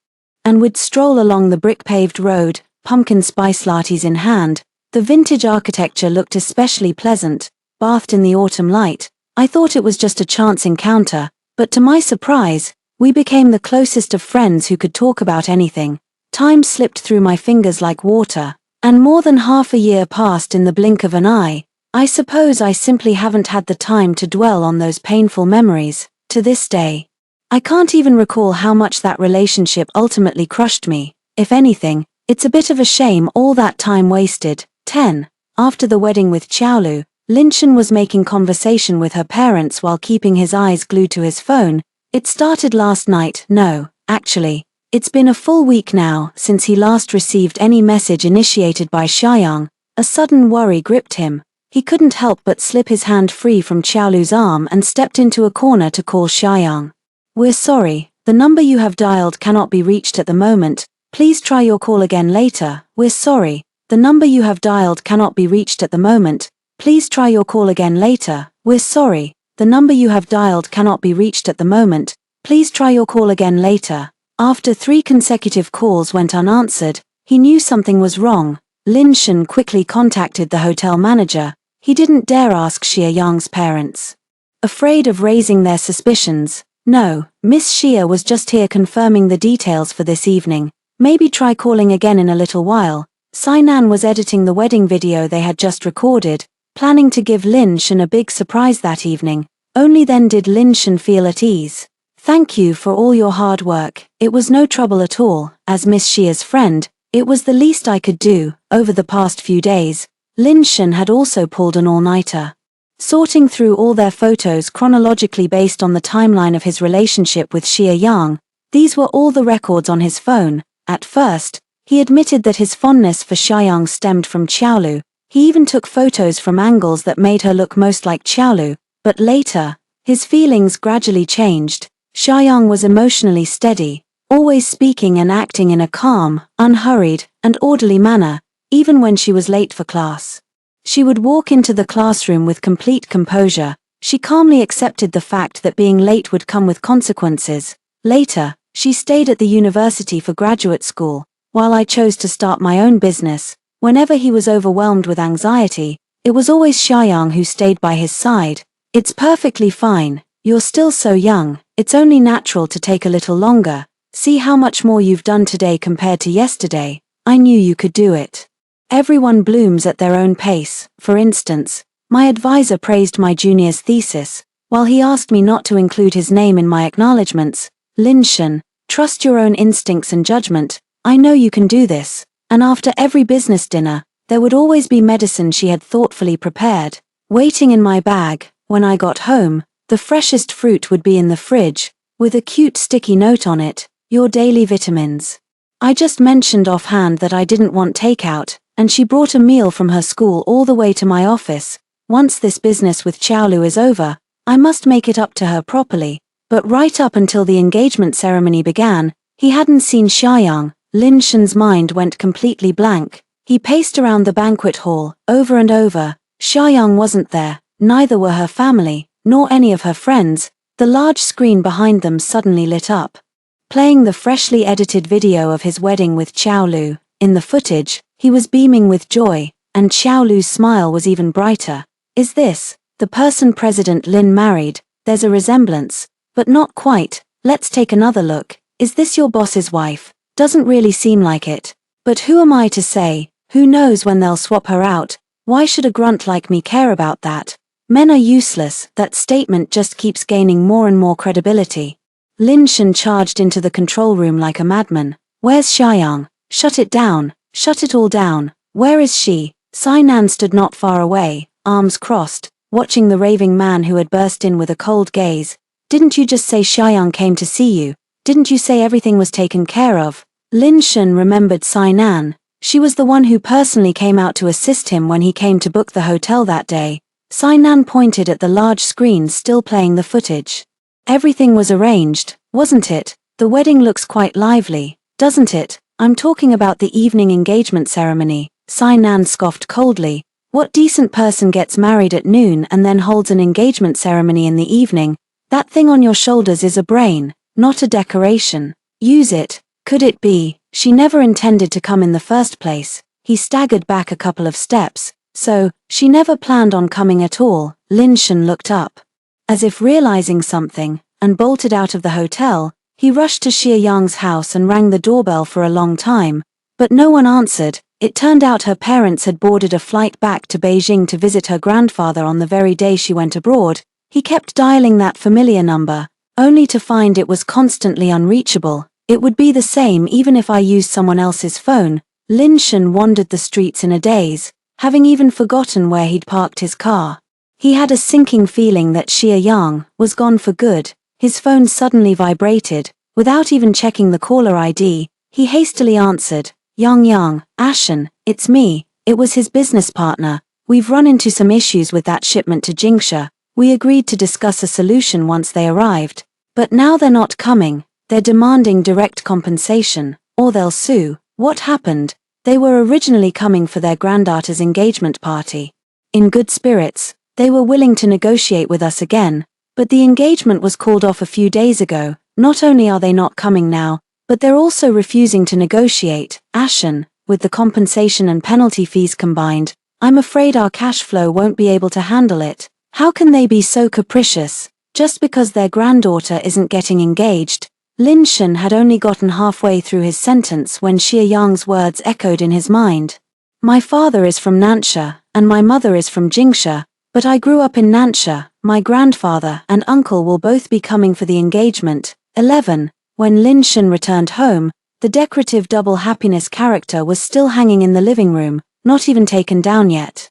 and we'd stroll along the brick-paved road, pumpkin spice lattes in hand. The vintage architecture looked especially pleasant, bathed in the autumn light. I thought it was just a chance encounter, but to my surprise, we became the closest of friends who could talk about anything. Time slipped through my fingers like water, and more than half a year passed in the blink of an eye. I suppose I simply haven't had the time to dwell on those painful memories, to this day. I can't even recall how much that relationship ultimately crushed me. If anything, it's a bit of a shame all that time wasted. 10. After the wedding with Xiaolu, Linshan was making conversation with her parents while keeping his eyes glued to his phone. It started last night. No, actually, it's been a full week now since he last received any message initiated by Xiaoyang. A sudden worry gripped him. He couldn't help but slip his hand free from Xiaolu's arm and stepped into a corner to call Xiaoyang. We're sorry, the number you have dialed cannot be reached at the moment. Please try your call again later. We're sorry, the number you have dialed cannot be reached at the moment. Please try your call again later. We're sorry, the number you have dialed cannot be reached at the moment. Please try your call again later. After 3 consecutive calls went unanswered, he knew something was wrong. Linshan quickly contacted the hotel manager. He didn't dare ask Xia Yang's parents. Afraid of raising their suspicions. No, Miss Xia was just here confirming the details for this evening. Maybe try calling again in a little while. Sainan was editing the wedding video they had just recorded, planning to give Linshan a big surprise that evening. Only then did Linshan feel at ease. Thank you for all your hard work. It was no trouble at all. As Miss Xia's friend, it was the least I could do. Over the past few days, Linshan had also pulled an all-nighter. Sorting through all their photos chronologically based on the timeline of his relationship with Xia Yang, these were all the records on his phone. At first, he admitted that his fondness for Xiaoyang stemmed from Xiaolu. He even took photos from angles that made her look most like Xiaolu, but later, his feelings gradually changed. Xiaoyang was emotionally steady, always speaking and acting in a calm, unhurried, and orderly manner, even when she was late for class. She would walk into the classroom with complete composure. She calmly accepted the fact that being late would come with consequences. Later, she stayed at the university for graduate school, while I chose to start my own business. Whenever he was overwhelmed with anxiety, it was always Xiaoyang who stayed by his side. It's perfectly fine. You're still so young. It's only natural to take a little longer. See how much more you've done today compared to yesterday. I knew you could do it. Everyone blooms at their own pace. For instance, my advisor praised my junior's thesis, while he asked me not to include his name in my acknowledgements. Linshan, trust your own instincts and judgment. I know you can do this. And after every business dinner, there would always be medicine she had thoughtfully prepared, waiting in my bag. When I got home, the freshest fruit would be in the fridge, with a cute sticky note on it, your daily vitamins. I just mentioned offhand that I didn't want takeout, and she brought a meal from her school all the way to my office. Once this business with Xiaolu is over, I must make it up to her properly. But right up until the engagement ceremony began, he hadn't seen Xiaoyang. Linshan's mind went completely blank. He paced around the banquet hall, over and over. Xiaoyang wasn't there, neither were her family, nor any of her friends. The large screen behind them suddenly lit up, playing the freshly edited video of his wedding with Xiaolu. In the footage, he was beaming with joy, and Xiaolu's smile was even brighter. Is this the person President Lin married? There's a resemblance, but not quite. Let's take another look. Is this your boss's wife? Doesn't really seem like it. But who am I to say? Who knows when they'll swap her out? Why should a grunt like me care about that? Men are useless. That statement just keeps gaining more and more credibility. Linshan charged into the control room like a madman. Where's Xiaoyang? Shut it down. Shut it all down. Where is she? Sainan stood not far away, arms crossed, watching the raving man who had burst in with a cold gaze. Didn't you just say Xiaoyang came to see you? Didn't you say everything was taken care of? Linshan remembered Sainan. She was the one who personally came out to assist him when he came to book the hotel that day. Sainan pointed at the large screen still playing the footage. Everything was arranged, wasn't it? The wedding looks quite lively, doesn't it? I'm talking about the evening engagement ceremony. Sainan scoffed coldly. What decent person gets married at noon and then holds an engagement ceremony in the evening? That thing on your shoulders is a brain, not a decoration. Use it. Could it be she never intended to come in the first place? He staggered back a couple of steps. So, she never planned on coming at all. Linshan looked up, as if realizing something, and bolted out of the hotel. He rushed to Xia Yang's house and rang the doorbell for a long time, but no one answered. It turned out her parents had boarded a flight back to Beijing to visit her grandfather on the very day she went abroad. He kept dialing that familiar number, only to find it was constantly unreachable. It would be the same even if I used someone else's phone. Lin Shen wandered the streets in a daze, having even forgotten where he'd parked his car. He had a sinking feeling that Xie Yang was gone for good. His phone suddenly vibrated. Without even checking the caller ID, he hastily answered, Yang, Ashen, it's me. It was his business partner. We've run into some issues with that shipment to Jingsha. We agreed to discuss a solution once they arrived. But now they're not coming. They're demanding direct compensation, or they'll sue. What happened? They were originally coming for their granddaughter's engagement party. In good spirits, they were willing to negotiate with us again, but the engagement was called off a few days ago. Not only are they not coming now, but they're also refusing to negotiate. Ashen, with the compensation and penalty fees combined, I'm afraid our cash flow won't be able to handle it. How can they be so capricious, just because their granddaughter isn't getting engaged? Lin Shen had only gotten halfway through his sentence when Xie Yang's words echoed in his mind. My father is from Nansha, and my mother is from Jingsha, but I grew up in Nansha. My grandfather and uncle will both be coming for the engagement. 11. When Lin Shen returned home, the decorative double happiness character was still hanging in the living room, not even taken down yet.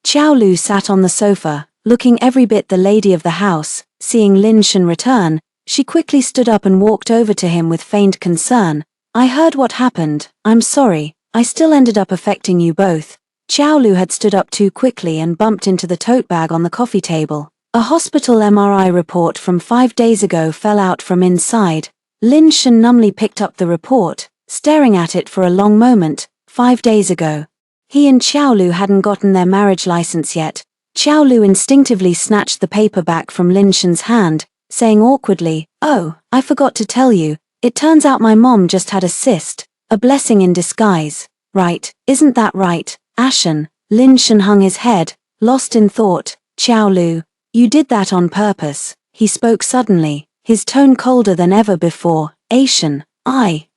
Xiao Lu sat on the sofa, looking every bit the lady of the house. Seeing Lin Shen return, she quickly stood up and walked over to him with feigned concern. I heard what happened. I'm sorry. I still ended up affecting you both. Xiao Lu had stood up too quickly and bumped into the tote bag on the coffee table. A hospital MRI report from 5 days ago fell out from inside. Lin Shen numbly picked up the report, staring at it for a long moment. 5 days ago. He and Xiao Lu hadn't gotten their marriage license yet. Xiao Lu instinctively snatched the paper back from Lin Shen's hand, saying awkwardly, Oh, I forgot to tell you, it turns out my mom just had a cyst, a blessing in disguise. Right, isn't that right, Ashen? Lin Shen hung his head, lost in thought. Xiao Lu, you did that on purpose. He spoke suddenly, his tone colder than ever before. Ashen,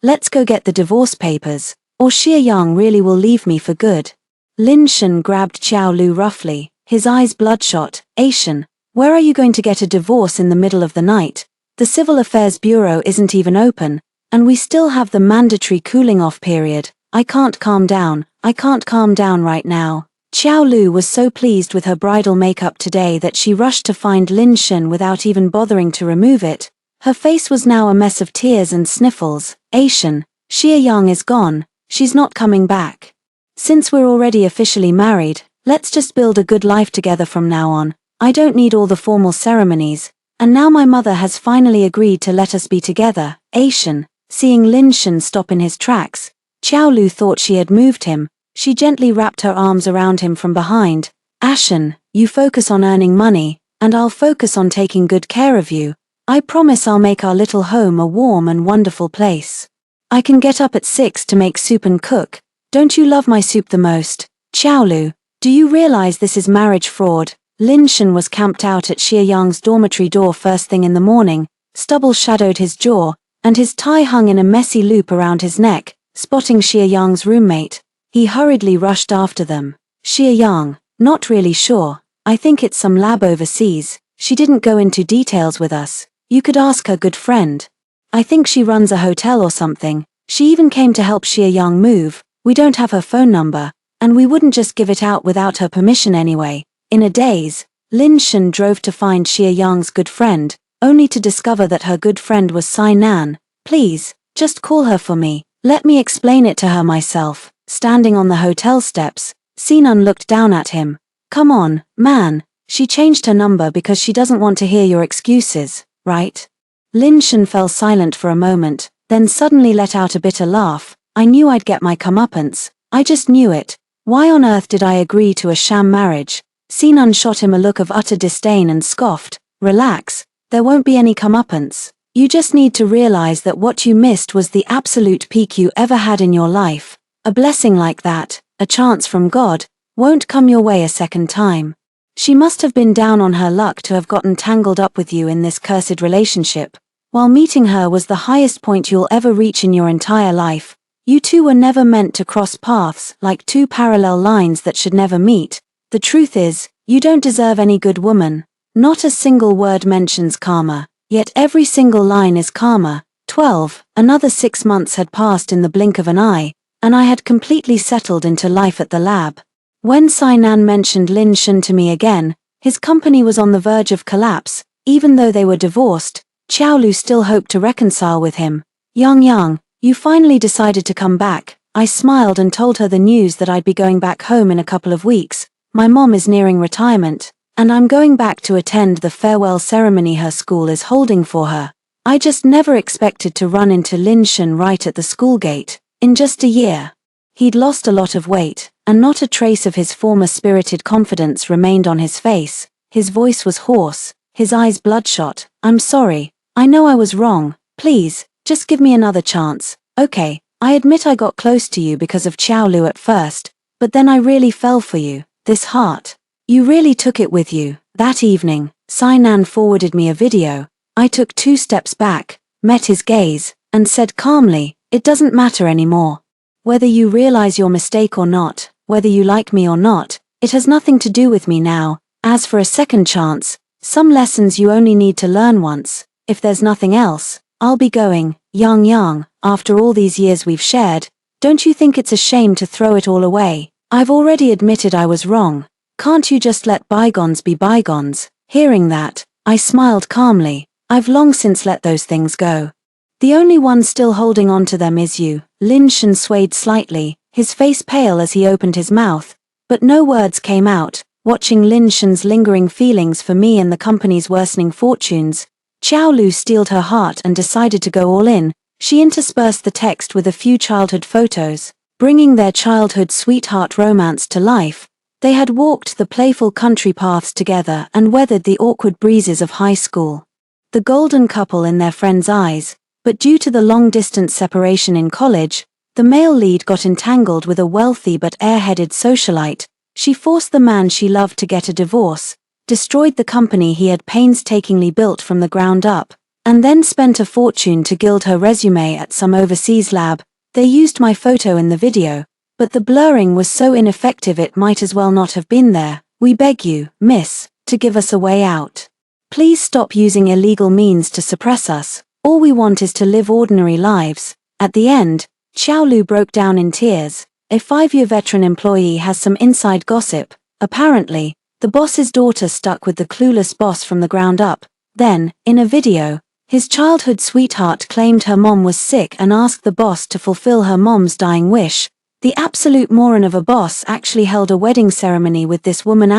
let's go get the divorce papers, or Xie Yang really will leave me for good. Lin Shen grabbed Xiao Lu roughly, his eyes bloodshot. Ashen, where are you going to get a divorce in the middle of the night? The Civil Affairs Bureau isn't even open, and we still have the mandatory cooling-off period. I can't calm down right now. Xiao Lu was so pleased with her bridal makeup today that she rushed to find Lin Shen without even bothering to remove it. Her face was now a mess of tears and sniffles. Ashen, Xie Yang is gone. She's not coming back. Since we're already officially married, let's just build a good life together from now on. I don't need all the formal ceremonies. And now my mother has finally agreed to let us be together. Ashen, seeing Lin Shen stop in his tracks, Xiao Lu thought she had moved him. She gently wrapped her arms around him from behind. Ashen, you focus on earning money, and I'll focus on taking good care of you. I promise I'll make our little home a warm and wonderful place. I can get up at 6 to make soup and cook. Don't you love my soup the most? Xiao Lu, do you realize this is marriage fraud? Lin Shen was camped out at Xie Yang's dormitory door first thing in the morning. Stubble shadowed his jaw, and his tie hung in a messy loop around his neck. Spotting Xie Yang's roommate, he hurriedly rushed after them. Xie Yang, not really sure. I think it's some lab overseas. She didn't go into details with us. You could ask her good friend. I think she runs a hotel or something. She even came to help Xie Yang move. We don't have her phone number, and we wouldn't just give it out without her permission anyway. In a daze, Lin Shen drove to find Xie Yang's good friend, only to discover that her good friend was Sai Nan. Please, just call her for me. Let me explain it to her myself. Standing on the hotel steps, Sinan looked down at him. Come on, man. She changed her number because she doesn't want to hear your excuses, right? Lin Shen fell silent for a moment, then suddenly let out a bitter laugh. I knew I'd get my comeuppance. I just knew it. Why on earth did I agree to a sham marriage? Sinan shot him a look of utter disdain and scoffed. Relax. There won't be any comeuppance. You just need to realize that what you missed was the absolute peak you ever had in your life. A blessing like that, a chance from God, won't come your way a second time. She must have been down on her luck to have gotten tangled up with you in this cursed relationship. While meeting her was the highest point you'll ever reach in your entire life, You two were never meant to cross paths, like two parallel lines that should never meet. The truth is, you don't deserve any good woman. Not a single word mentions karma, yet every single line is karma. 12. Another 6 months had passed in the blink of an eye, and I had completely settled into life at the lab. When Sainan mentioned Lin Shun to me again, his company was on the verge of collapse. Even though they were divorced, Xiaolu still hoped to reconcile with him. Yang, you finally decided to come back. I smiled and told her the news that I'd be going back home in a couple of weeks. My mom is nearing retirement, and I'm going back to attend the farewell ceremony her school is holding for her. I just never expected to run into Lin Shun right at the school gate. In just a year, he'd lost a lot of weight, and not a trace of his former spirited confidence remained on his face. His voice was hoarse, his eyes bloodshot. I'm sorry, I know I was wrong. Please, just give me another chance. Okay, I admit I got close to you because of Xiaolu at first, but then I really fell for you. This heart. You really took it with you. That evening, Sainan forwarded me a video. I took 2 steps back, met his gaze, and said calmly, it doesn't matter anymore. Whether you realize your mistake or not, whether you like me or not, it has nothing to do with me now. As for a second chance, some lessons you only need to learn once. If there's nothing else, I'll be going. Yang, after all these years we've shared, don't you think it's a shame to throw it all away? I've already admitted I was wrong. Can't you just let bygones be bygones? Hearing that, I smiled calmly. I've long since let those things go. The only one still holding on to them is you. Lin Shun swayed slightly, his face pale as he opened his mouth, but no words came out. Watching Lin Shun's lingering feelings for me and the company's worsening fortunes, Xiaolu steeled her heart and decided to go all in. She interspersed the text with a few childhood photos, bringing their childhood sweetheart romance to life. They had walked the playful country paths together and weathered the awkward breezes of high school. The golden couple in their friends' eyes, but due to the long-distance separation in college, the male lead got entangled with a wealthy but airheaded socialite. She forced the man she loved to get a divorce, destroyed the company he had painstakingly built from the ground up, and then spent a fortune to gild her resume at some overseas lab. They used my photo in the video, but the blurring was so ineffective it might as well not have been there. We beg you, miss, to give us a way out. Please stop using illegal means to suppress us. All we want is to live ordinary lives. At the end, Xiaolu broke down in tears. A 5-year veteran employee has some inside gossip. Apparently, the boss's daughter stuck with the clueless boss from the ground up. Then, in a video, his childhood sweetheart claimed her mom was sick and asked the boss to fulfill her mom's dying wish. The absolute moron of a boss actually held a wedding ceremony with this woman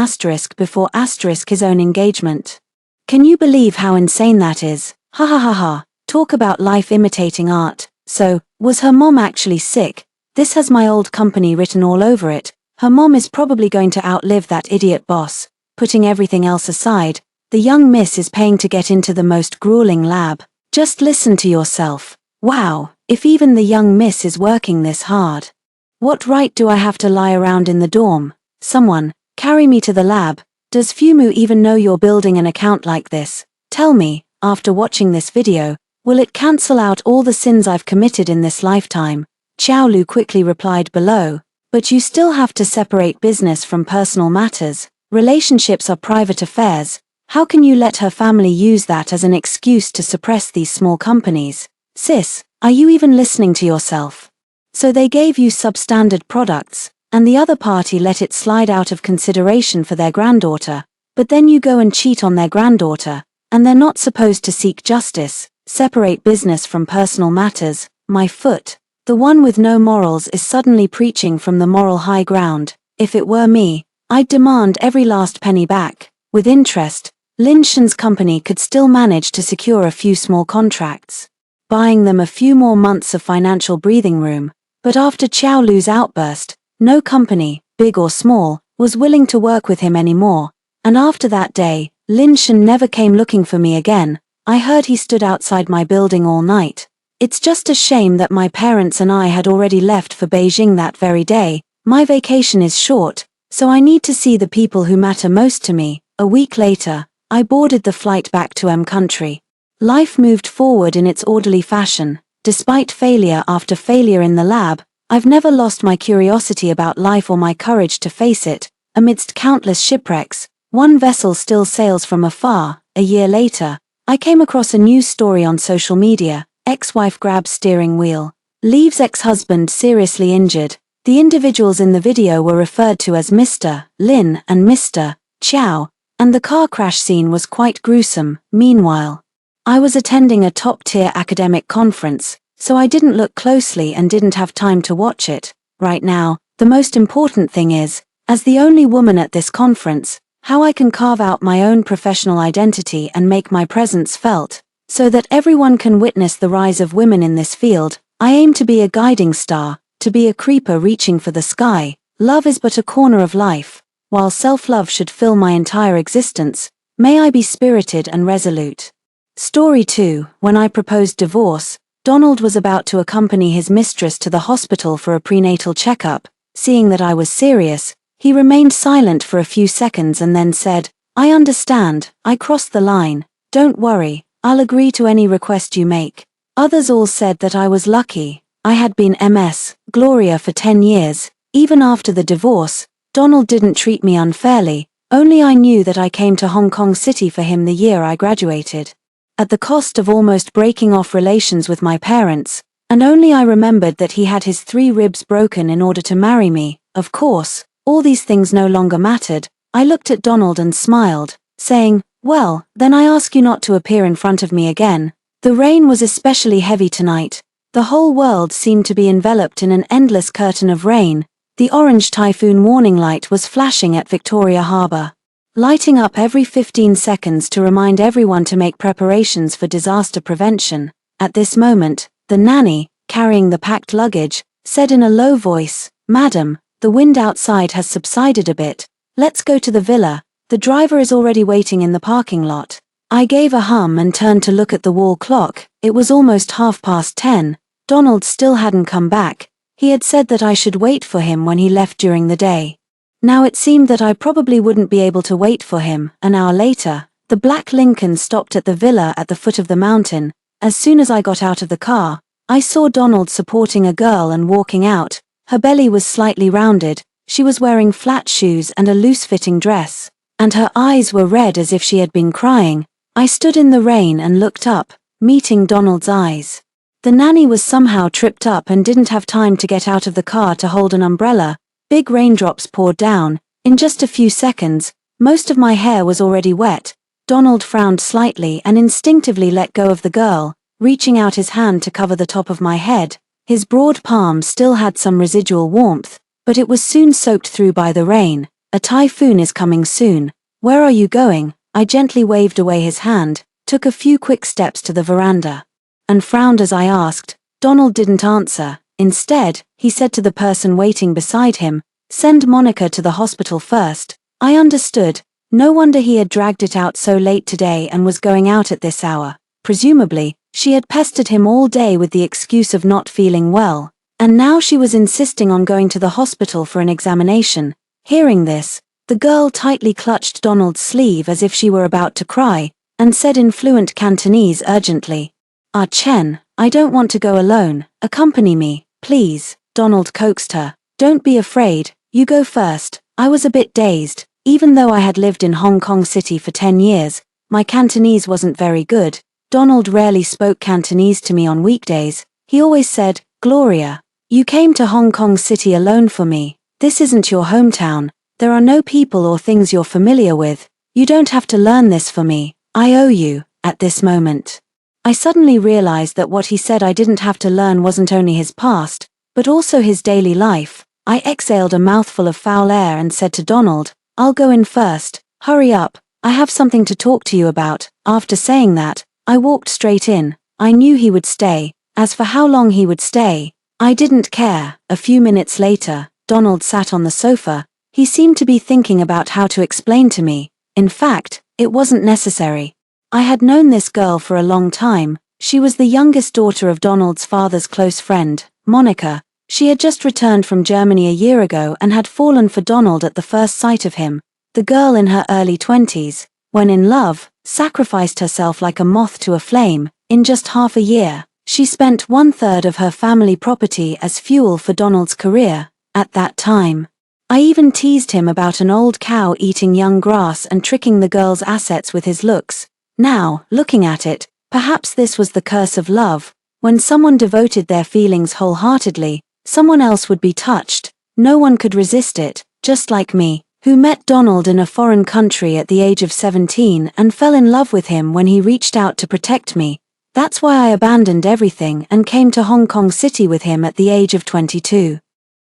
before his own engagement. Can you believe how insane that is? Ha ha ha ha. Talk about life imitating art. So, was her mom actually sick? This has my old company written all over it. Her mom is probably going to outlive that idiot boss. Putting everything else aside, the young miss is paying to get into the most grueling lab. Just listen to yourself. Wow, if even the young miss is working this hard. What right do I have to lie around in the dorm? Someone, carry me to the lab. Does Fumu even know you're building an account like this? Tell me, after watching this video, will it cancel out all the sins I've committed in this lifetime? Xiaolu quickly replied below, but you still have to separate business from personal matters. Relationships are private affairs. How can you let her family use that as an excuse to suppress these small companies? Sis, are you even listening to yourself? So they gave you substandard products, and the other party let it slide out of consideration for their granddaughter, but then you go and cheat on their granddaughter, and they're not supposed to seek justice. Separate business from personal matters. My foot, the one with no morals, is suddenly preaching from the moral high ground. If it were me, I'd demand every last penny back. With interest, Lin Shun's company could still manage to secure a few small contracts, buying them a few more months of financial breathing room. But after Xiaolu's outburst, no company, big or small, was willing to work with him anymore. And after that day, Lin Shun never came looking for me again. I heard he stood outside my building all night. It's just a shame that my parents and I had already left for Beijing that very day. My vacation is short, so I need to see the people who matter most to me. A week later, I boarded the flight back to M country. Life moved forward in its orderly fashion. Despite failure after failure in the lab, I've never lost my curiosity about life or my courage to face it. Amidst countless shipwrecks, one vessel still sails from afar. A year later, I came across a news story on social media. Ex-wife grabs steering wheel, leaves ex-husband seriously injured. The individuals in the video were referred to as Mr. Lin and Mr. Chow, and the car crash scene was quite gruesome. Meanwhile, I was attending a top-tier academic conference, so I didn't look closely and didn't have time to watch it. Right now, the most important thing is, as the only woman at this conference, how I can carve out my own professional identity and make my presence felt, so that everyone can witness the rise of women in this field. I aim to be a guiding star, to be a creeper reaching for the sky. Love is but a corner of life, while self-love should fill my entire existence. May I be spirited and resolute. Story 2. When I proposed divorce, Donald was about to accompany his mistress to the hospital for a prenatal checkup. Seeing that I was serious, he remained silent for a few seconds and then said, "I understand, I crossed the line. Don't worry, I'll agree to any request you make." Others all said that I was lucky. I had been Ms. Gloria for 10 years. Even after the divorce, Donald didn't treat me unfairly, only I knew that I came to Hong Kong City for him the year I graduated. At the cost of almost breaking off relations with my parents, and only I remembered that he had his 3 ribs broken in order to marry me. Of course, all these things no longer mattered. I looked at Donald and smiled, saying, "Well, then I ask you not to appear in front of me again." The rain was especially heavy tonight. The whole world seemed to be enveloped in an endless curtain of rain. The orange typhoon warning light was flashing at Victoria Harbour, lighting up every 15 seconds to remind everyone to make preparations for disaster prevention. At this moment, the nanny, carrying the packed luggage, said in a low voice, "Madam, the wind outside has subsided a bit. Let's go to the villa. The driver is already waiting in the parking lot." I gave a hum and turned to look at the wall clock. It was almost 10:30. Donald still hadn't come back. He had said that I should wait for him when he left during the day. Now it seemed that I probably wouldn't be able to wait for him. An hour later, the black Lincoln stopped at the villa at the foot of the mountain. As soon as I got out of the car, I saw Donald supporting a girl and walking out. Her belly was slightly rounded, she was wearing flat shoes and a loose-fitting dress, and her eyes were red as if she had been crying. I stood in the rain and looked up, meeting Donald's eyes. The nanny was somehow tripped up and didn't have time to get out of the car to hold an umbrella. Big raindrops poured down. In just a few seconds, most of my hair was already wet. Donald frowned slightly and instinctively let go of the girl, reaching out his hand to cover the top of my head. His broad palm still had some residual warmth, but it was soon soaked through by the rain. "A typhoon is coming soon. Where are you going?" I gently waved away his hand, took a few quick steps to the veranda, and frowned as I asked. Donald didn't answer. Instead, he said to the person waiting beside him, "Send Monica to the hospital first." I understood. No wonder he had dragged it out so late today and was going out at this hour. Presumably, she had pestered him all day with the excuse of not feeling well, and now she was insisting on going to the hospital for an examination. Hearing this, the girl tightly clutched Donald's sleeve as if she were about to cry, and said in fluent Cantonese urgently, "Ah Chen, I don't want to go alone, accompany me, please." Donald coaxed her. "Don't be afraid, you go first." I was a bit dazed. Even though I had lived in Hong Kong City for 10 years, my Cantonese wasn't very good. Donald rarely spoke Cantonese to me on weekdays. He always said, "Gloria, you came to Hong Kong City alone for me. This isn't your hometown. There are no people or things you're familiar with. You don't have to learn this for me. I owe you." At this moment, I suddenly realized that what he said I didn't have to learn wasn't only his past, but also his daily life. I exhaled a mouthful of foul air and said to Donald, "I'll go in first. Hurry up, I have something to talk to you about." After saying that, I walked straight in. I knew he would stay. As for how long he would stay, I didn't care. A few minutes later, Donald sat on the sofa. He seemed to be thinking about how to explain to me. In fact, it wasn't necessary. I had known this girl for a long time. She was the youngest daughter of Donald's father's close friend, Monica. She had just returned from Germany a year ago and had fallen for Donald at the first sight of him. The girl in her early 20s, when in love, sacrificed herself like a moth to a flame. In just half a year, She spent 1/3 of her family property as fuel for Donald's career, at that time. I even teased him about an old cow eating young grass and tricking the girl's assets with his looks. Now, looking at it, perhaps this was the curse of love. When someone devoted their feelings wholeheartedly, someone else would be touched. No one could resist it, just like me, who met Donald in a foreign country at the age of 17 and fell in love with him when he reached out to protect me. That's why I abandoned everything and came to Hong Kong City with him at the age of 22.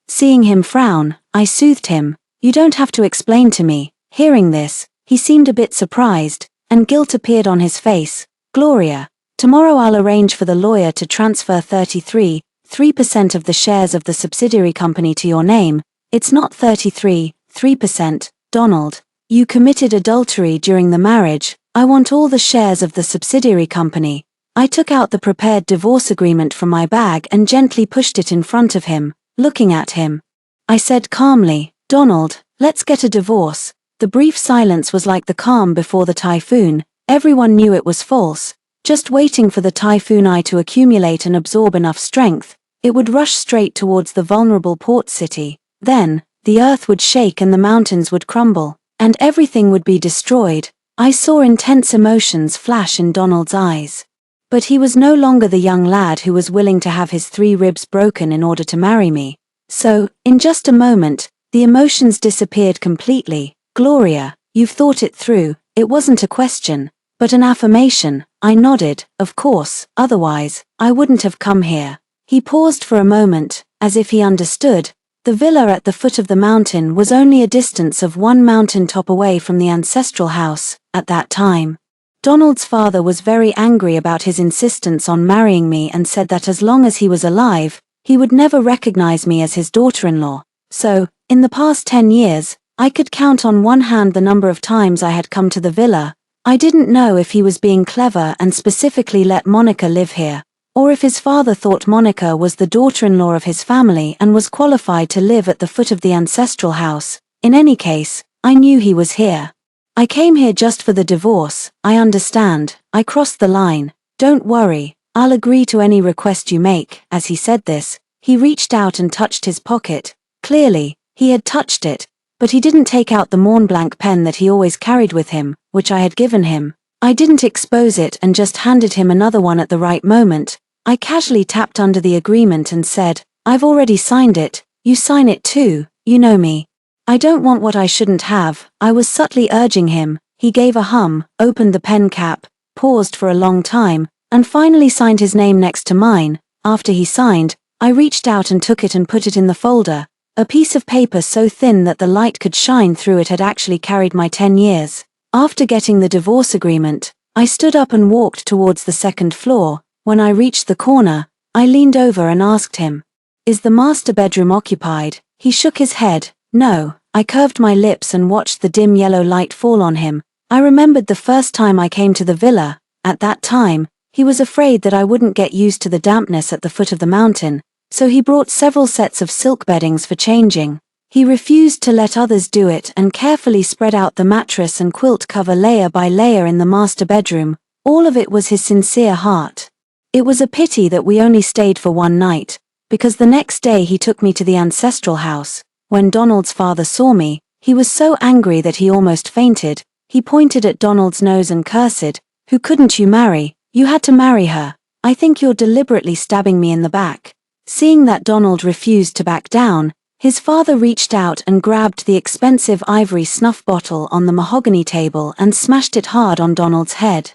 Seeing him frown, I soothed him. You don't have to explain to me. Hearing this, he seemed a bit surprised, and guilt appeared on his face. Gloria, tomorrow I'll arrange for the lawyer to transfer 33.3% of the shares of the subsidiary company to your name. It's not 33.3%, Donald. You committed adultery during the marriage. I want all the shares of the subsidiary company. I took out the prepared divorce agreement from my bag and gently pushed it in front of him, looking at him. I said calmly, Donald, let's get a divorce. The brief silence was like the calm before the typhoon. Everyone knew it was false, just waiting for the typhoon eye to accumulate and absorb enough strength. It would rush straight towards the vulnerable port city. Then, the earth would shake and the mountains would crumble, and everything would be destroyed. I saw intense emotions flash in Donald's eyes. But he was no longer the young lad who was willing to have his 3 ribs broken in order to marry me. So, in just a moment, the emotions disappeared completely. Gloria, you've thought it through. It wasn't a question, but an affirmation. I nodded, of course, otherwise, I wouldn't have come here. He paused for a moment, as if he understood. The villa at the foot of the mountain was only a distance of 1 mountain top away from the ancestral house, at that time. Donald's father was very angry about his insistence on marrying me and said that as long as he was alive, he would never recognize me as his daughter-in-law. So, in the past 10 years, I could count on one hand the number of times I had come to the villa. I didn't know if he was being clever and specifically let Monica live here, or if his father thought Monica was the daughter-in-law of his family and was qualified to live at the foot of the ancestral house. In any case, I knew he was here. I came here just for the divorce. I understand. I crossed the line. Don't worry, I'll agree to any request you make. As he said this, he reached out and touched his pocket. Clearly, he had touched it, but he didn't take out the Mont Blanc pen that he always carried with him, which I had given him. I didn't expose it and just handed him another one at the right moment. I casually tapped under the agreement and said, I've already signed it. You sign it too, you know me. I don't want what I shouldn't have. I was subtly urging him. He gave a hum, opened the pen cap, paused for a long time, and finally signed his name next to mine. After he signed, I reached out and took it and put it in the folder. A piece of paper so thin that the light could shine through it had actually carried my 10 years. After getting the divorce agreement, I stood up and walked towards the 2nd floor. When I reached the corner, I leaned over and asked him, Is the master bedroom occupied? He shook his head. No. I curved my lips and watched the dim yellow light fall on him. I remembered the first time I came to the villa. At that time, he was afraid that I wouldn't get used to the dampness at the foot of the mountain, so he brought several sets of silk beddings for changing. He refused to let others do it and carefully spread out the mattress and quilt cover layer by layer in the master bedroom. All of it was his sincere heart. It was a pity that we only stayed for one night, because the next day he took me to the ancestral house. When Donald's father saw me, he was so angry that he almost fainted. He pointed at Donald's nose and cursed, Who couldn't you marry? You had to marry her. I think you're deliberately stabbing me in the back. Seeing that Donald refused to back down, his father reached out and grabbed the expensive ivory snuff bottle on the mahogany table and smashed it hard on Donald's head.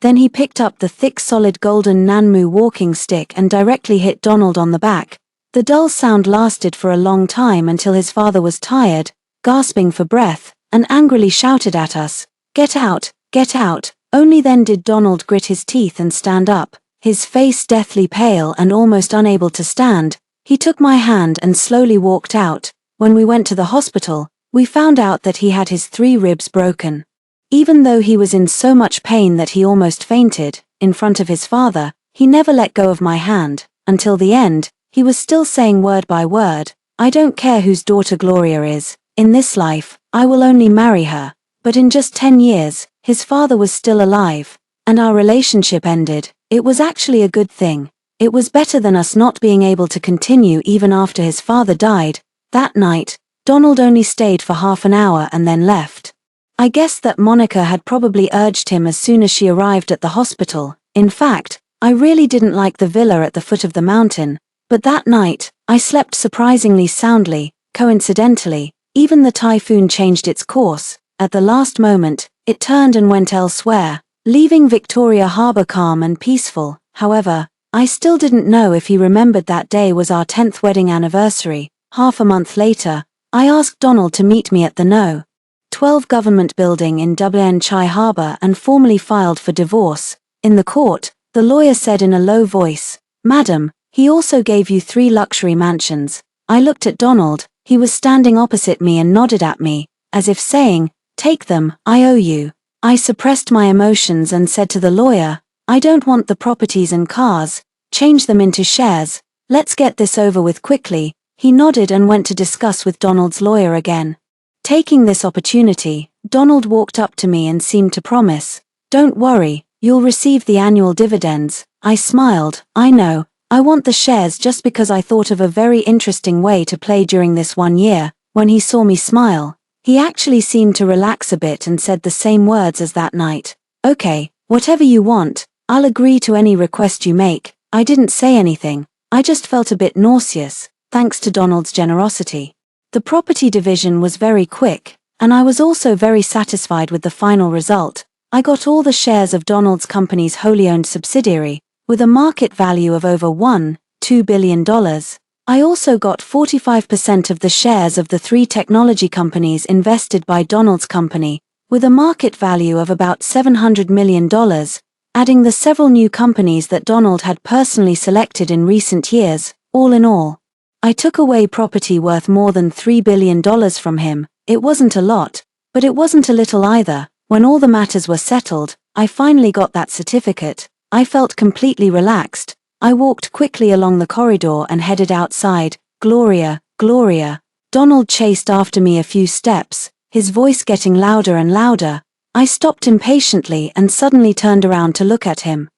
Then he picked up the thick solid golden Nanmu walking stick and directly hit Donald on the back. The dull sound lasted for a long time until his father was tired, gasping for breath, and angrily shouted at us, Get out, get out. Only then did Donald grit his teeth and stand up, his face deathly pale and almost unable to stand. He took my hand and slowly walked out. When we went to the hospital, we found out that he had his 3 ribs broken. Even though he was in so much pain that he almost fainted, in front of his father, he never let go of my hand. Until the end, he was still saying word by word, I don't care whose daughter Gloria is. In this life, I will only marry her. But in just 10 years, his father was still alive, and our relationship ended. It was actually a good thing. It was better than us not being able to continue even after his father died. That night, Donald only stayed for half an hour and then left. I guessed that Monica had probably urged him as soon as she arrived at the hospital. In fact, I really didn't like the villa at the foot of the mountain, but that night, I slept surprisingly soundly. Coincidentally, even the typhoon changed its course. At the last moment, it turned and went elsewhere, leaving Victoria Harbour calm and peaceful. However, I still didn't know if he remembered that day was our 10th wedding anniversary. Half a month later, I asked Donald to meet me at the No. 12 government building in Dublin Chai Harbour and formally filed for divorce. In the court, the lawyer said in a low voice, "Madam, he also gave you 3 luxury mansions." I looked at Donald. He was standing opposite me and nodded at me, as if saying, "Take them, I owe you." I suppressed my emotions and said to the lawyer, "I don't want the properties and cars, change them into shares, let's get this over with quickly." He nodded and went to discuss with Donald's lawyer again. Taking this opportunity, Donald walked up to me and seemed to promise, "Don't worry, you'll receive the annual dividends." I smiled. I know, I want the shares just because I thought of a very interesting way to play during this 1 year. When he saw me smile, he actually seemed to relax a bit and said the same words as that night. "Okay, whatever you want, I'll agree to any request you make." I didn't say anything. I just felt a bit nauseous, thanks to Donald's generosity. The property division was very quick, and I was also very satisfied with the final result. I got all the shares of Donald's company's wholly owned subsidiary, with a market value of over $1.2 billion. I also got 45% of the shares of the 3 technology companies invested by Donald's company, with a market value of about $700 million, adding the several new companies that Donald had personally selected in recent years. All in all, I took away property worth more than $3 billion from him. It wasn't a lot, but it wasn't a little either. When all the matters were settled, I finally got that certificate. I felt completely relaxed. I walked quickly along the corridor and headed outside. "Gloria, Gloria." Donald chased after me a few steps, his voice getting louder and louder. I stopped impatiently and suddenly turned around to look at him.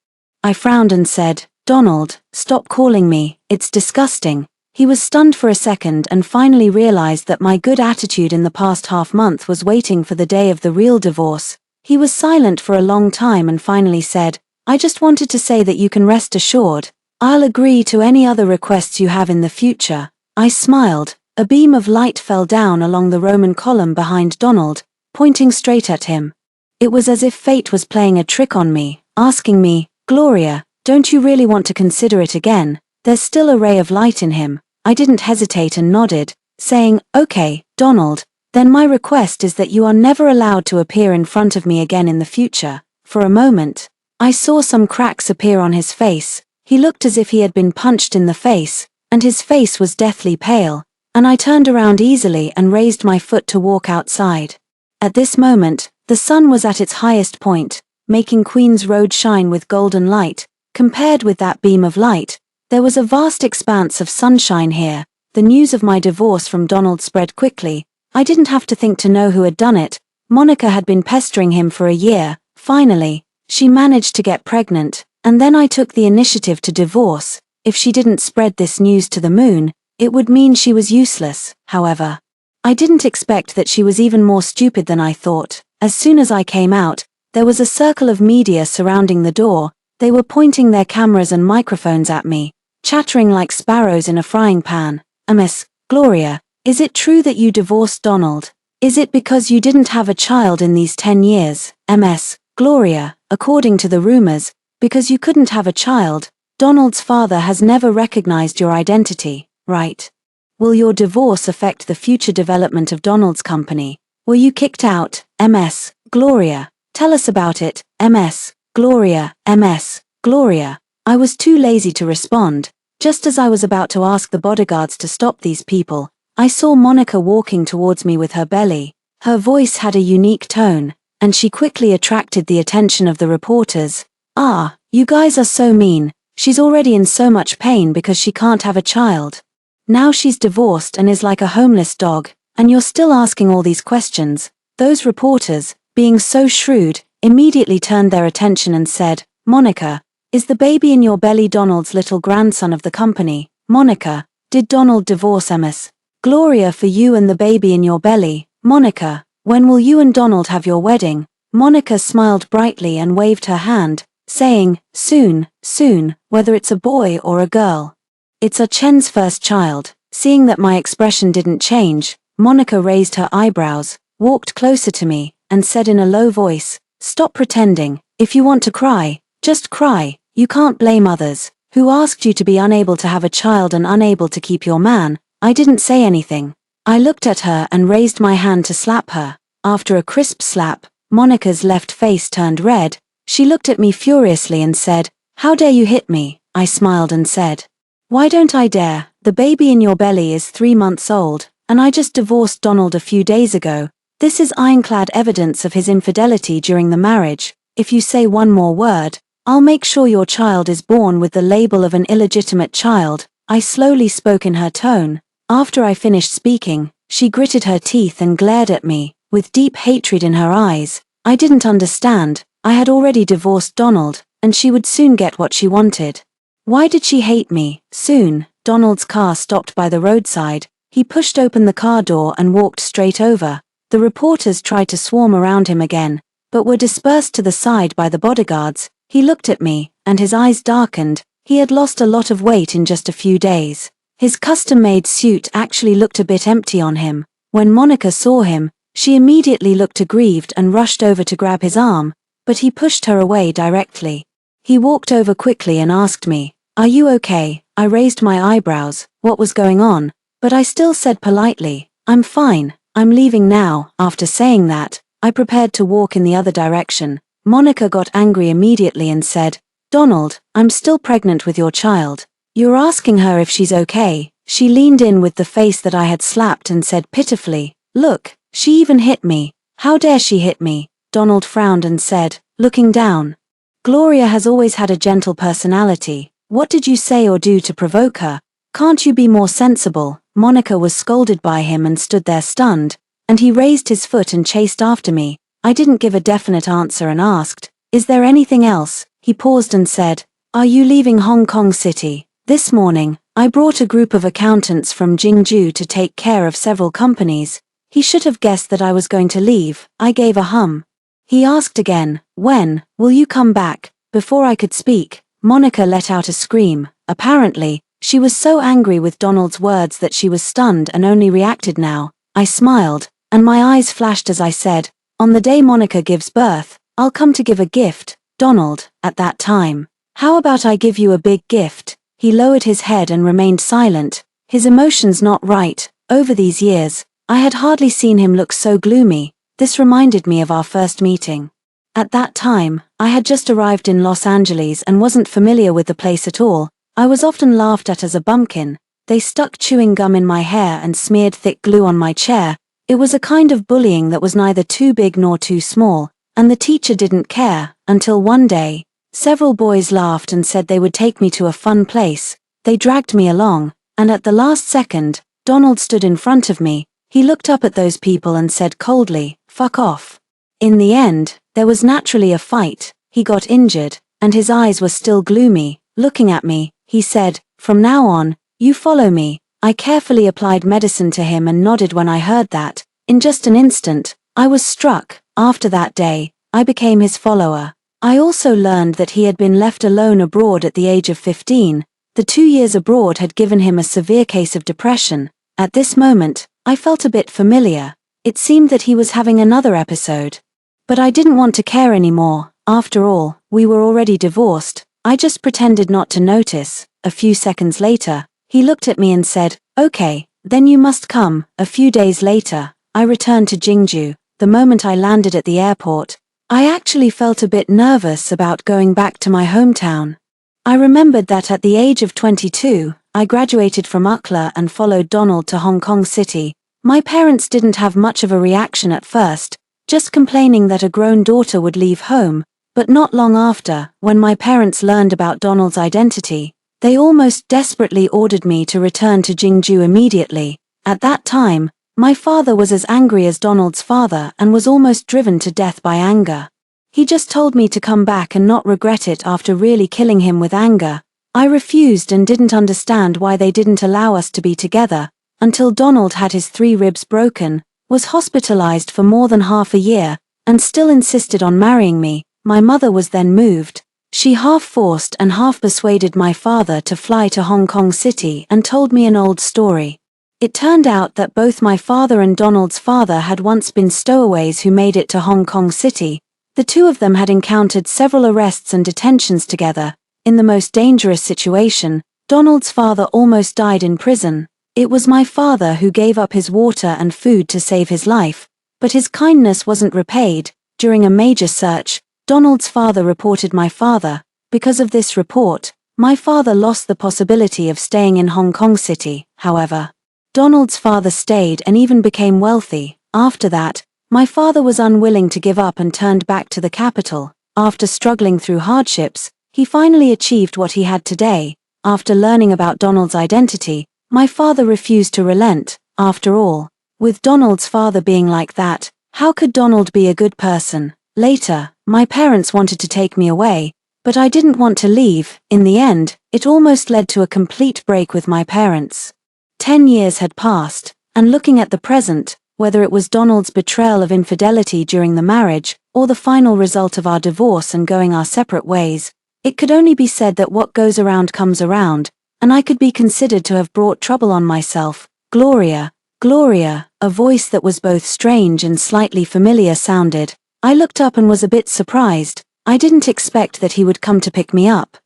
I frowned and said, "Donald, stop calling me, it's disgusting." He was stunned for a second and finally realized that my good attitude in the past half-month was waiting for the day of the real divorce. He was silent for a long time and finally said, "I just wanted to say that you can rest assured, I'll agree to any other requests you have in the future." I smiled. A beam of light fell down along the Roman column behind Donald, pointing straight at him. It was as if fate was playing a trick on me, asking me, "Gloria, don't you really want to consider it again?" There's still a ray of light in him. I didn't hesitate and nodded, saying, "Okay, Donald, then my request is that you are never allowed to appear in front of me again in the future." For a moment, I saw some cracks appear on his face. He looked as if he had been punched in the face, and his face was deathly pale, and I turned around easily and raised my foot to walk outside. At this moment, the sun was at its highest point, making Queen's Road shine with golden light. Compared with that beam of light, there was a vast expanse of sunshine here. The news of my divorce from Donald spread quickly. I didn't have to think to know who had done it. Monica had been pestering him for a year. Finally, she managed to get pregnant, and then I took the initiative to divorce. If she didn't spread this news to the moon, it would mean she was useless. However, I didn't expect that she was even more stupid than I thought. As soon as I came out, there was a circle of media surrounding the door. They were pointing their cameras and microphones at me, chattering like sparrows in a frying pan. "Miss Gloria, is it true that you divorced Donald? Is it because you didn't have a child in these 10 years? Miss Gloria, according to the rumors, because you couldn't have a child, Donald's father has never recognized your identity, right? Will your divorce affect the future development of Donald's company? Were you kicked out? Ms. Gloria, tell us about it. Ms. Gloria, Ms. Gloria." I was too lazy to respond. Just as I was about to ask the bodyguards to stop these people, I saw Monica walking towards me with her belly. Her voice had a unique tone, and she quickly attracted the attention of the reporters. "Ah, you guys are so mean. She's already in so much pain because she can't have a child. Now she's divorced and is like a homeless dog, and you're still asking all these questions." Those reporters, being so shrewd, immediately turned their attention and said, "Monica, Is the baby in your belly Donald's little grandson of the company? Monica, did Donald divorce Emma's? Gloria, for you and the baby in your belly. Monica, when will you and Donald have your wedding? Monica smiled brightly and waved her hand, saying, soon, soon, whether it's a boy or a girl. It's Chen's first child. Seeing that my expression didn't change, Monica raised her eyebrows, walked closer to me, and said in a low voice, stop pretending. If you want to cry, just cry. You can't blame others. Who asked you to be unable to have a child and unable to keep your man? I didn't say anything. I looked at her and raised my hand to slap her. After a crisp slap, Monica's left face turned red. She looked at me furiously and said, how dare you hit me? I smiled and said, why don't I dare? The baby in your belly is 3 months old, and I just divorced Donald a few days ago. This is ironclad evidence of his infidelity during the marriage. If you say one more word, I'll make sure your child is born with the label of an illegitimate child. I slowly spoke in her tone. After I finished speaking, she gritted her teeth and glared at me, with deep hatred in her eyes. I didn't understand. I had already divorced Donald, and she would soon get what she wanted. Why did she hate me? Soon, Donald's car stopped by the roadside. He pushed open the car door and walked straight over. The reporters tried to swarm around him again, but were dispersed to the side by the bodyguards. He looked at me, and his eyes darkened. He had lost a lot of weight in just a few days. His custom-made suit actually looked a bit empty on him. When Monica saw him, she immediately looked aggrieved and rushed over to grab his arm, but he pushed her away directly. He walked over quickly and asked me, are you okay? I raised my eyebrows. What was going on? But I still said politely, I'm fine, I'm leaving now. After saying that, I prepared to walk in the other direction. Monica got angry immediately and said, Donald, I'm still pregnant with your child. You're asking her if she's okay. She leaned in with the face that I had slapped and said pitifully, look, she even hit me. How dare she hit me? Donald frowned and said, looking down. Gloria has always had a gentle personality. What did you say or do to provoke her? Can't you be more sensible? Monica was scolded by him and stood there stunned, and he raised his foot and chased after me. I didn't give a definite answer and asked, is there anything else? He paused and said, are you leaving Hong Kong City? This morning, I brought a group of accountants from Jingju to take care of several companies. He should have guessed that I was going to leave. I gave a hum. He asked again, when will you come back? Before I could speak, Monica let out a scream. Apparently, she was so angry with Donald's words that she was stunned and only reacted now. I smiled, and my eyes flashed as I said, on the day Monica gives birth, I'll come to give a gift, Donald, at that time. How about I give you a big gift? He lowered his head and remained silent, his emotions not right. Over these years, I had hardly seen him look so gloomy. This reminded me of our first meeting. At that time, I had just arrived in Los Angeles and wasn't familiar with the place at all. I was often laughed at as a bumpkin. They stuck chewing gum in my hair and smeared thick glue on my chair. It was a kind of bullying that was neither too big nor too small, and the teacher didn't care, until one day, several boys laughed and said they would take me to a fun place. They dragged me along, and at the last second, Donald stood in front of me. He looked up at those people and said coldly, fuck off. In the end, there was naturally a fight. He got injured, and his eyes were still gloomy. Looking at me, he said, from now on, you follow me. I carefully applied medicine to him and nodded when I heard that. In just an instant, I was struck. After that day, I became his follower. I also learned that he had been left alone abroad at the age of 15. The 2 years abroad had given him a severe case of depression. At this moment, I felt a bit familiar. It seemed that he was having another episode. But I didn't want to care anymore. After all, we were already divorced. I just pretended not to notice. A few seconds later, he looked at me and said, okay, then you must come. A few days later, I returned to Jingju. The moment I landed at the airport, I actually felt a bit nervous about going back to my hometown. I remembered that at the age of 22, I graduated from UCLA and followed Donald to Hong Kong City. My parents didn't have much of a reaction at first, just complaining that a grown daughter would leave home, but not long after, when my parents learned about Donald's identity, they almost desperately ordered me to return to Jingju immediately. At that time, my father was as angry as Donald's father and was almost driven to death by anger. He just told me to come back and not regret it after really killing him with anger. I refused and didn't understand why they didn't allow us to be together, until Donald had his 3 ribs broken, was hospitalized for more than half a year, and still insisted on marrying me. My mother was then moved. She half forced and half persuaded my father to fly to Hong Kong City and told me an old story. It turned out that both my father and Donald's father had once been stowaways who made it to Hong Kong City. The two of them had encountered several arrests and detentions together. In the most dangerous situation, Donald's father almost died in prison. It was my father who gave up his water and food to save his life, but his kindness wasn't repaid. During a major search, Donald's father reported my father. Because of this report, my father lost the possibility of staying in Hong Kong City. However, Donald's father stayed and even became wealthy. After that, my father was unwilling to give up and turned back to the capital. After struggling through hardships, he finally achieved what he had today. After learning about Donald's identity, my father refused to relent. After all, with Donald's father being like that, how could Donald be a good person? Later, my parents wanted to take me away, but I didn't want to leave. In the end, it almost led to a complete break with my parents. 10 years had passed, and looking at the present, whether it was Donald's betrayal of infidelity during the marriage, or the final result of our divorce and going our separate ways, it could only be said that what goes around comes around, and I could be considered to have brought trouble on myself. Gloria, Gloria, a voice that was both strange and slightly familiar sounded. I looked up and was a bit surprised. I didn't expect that he would come to pick me up.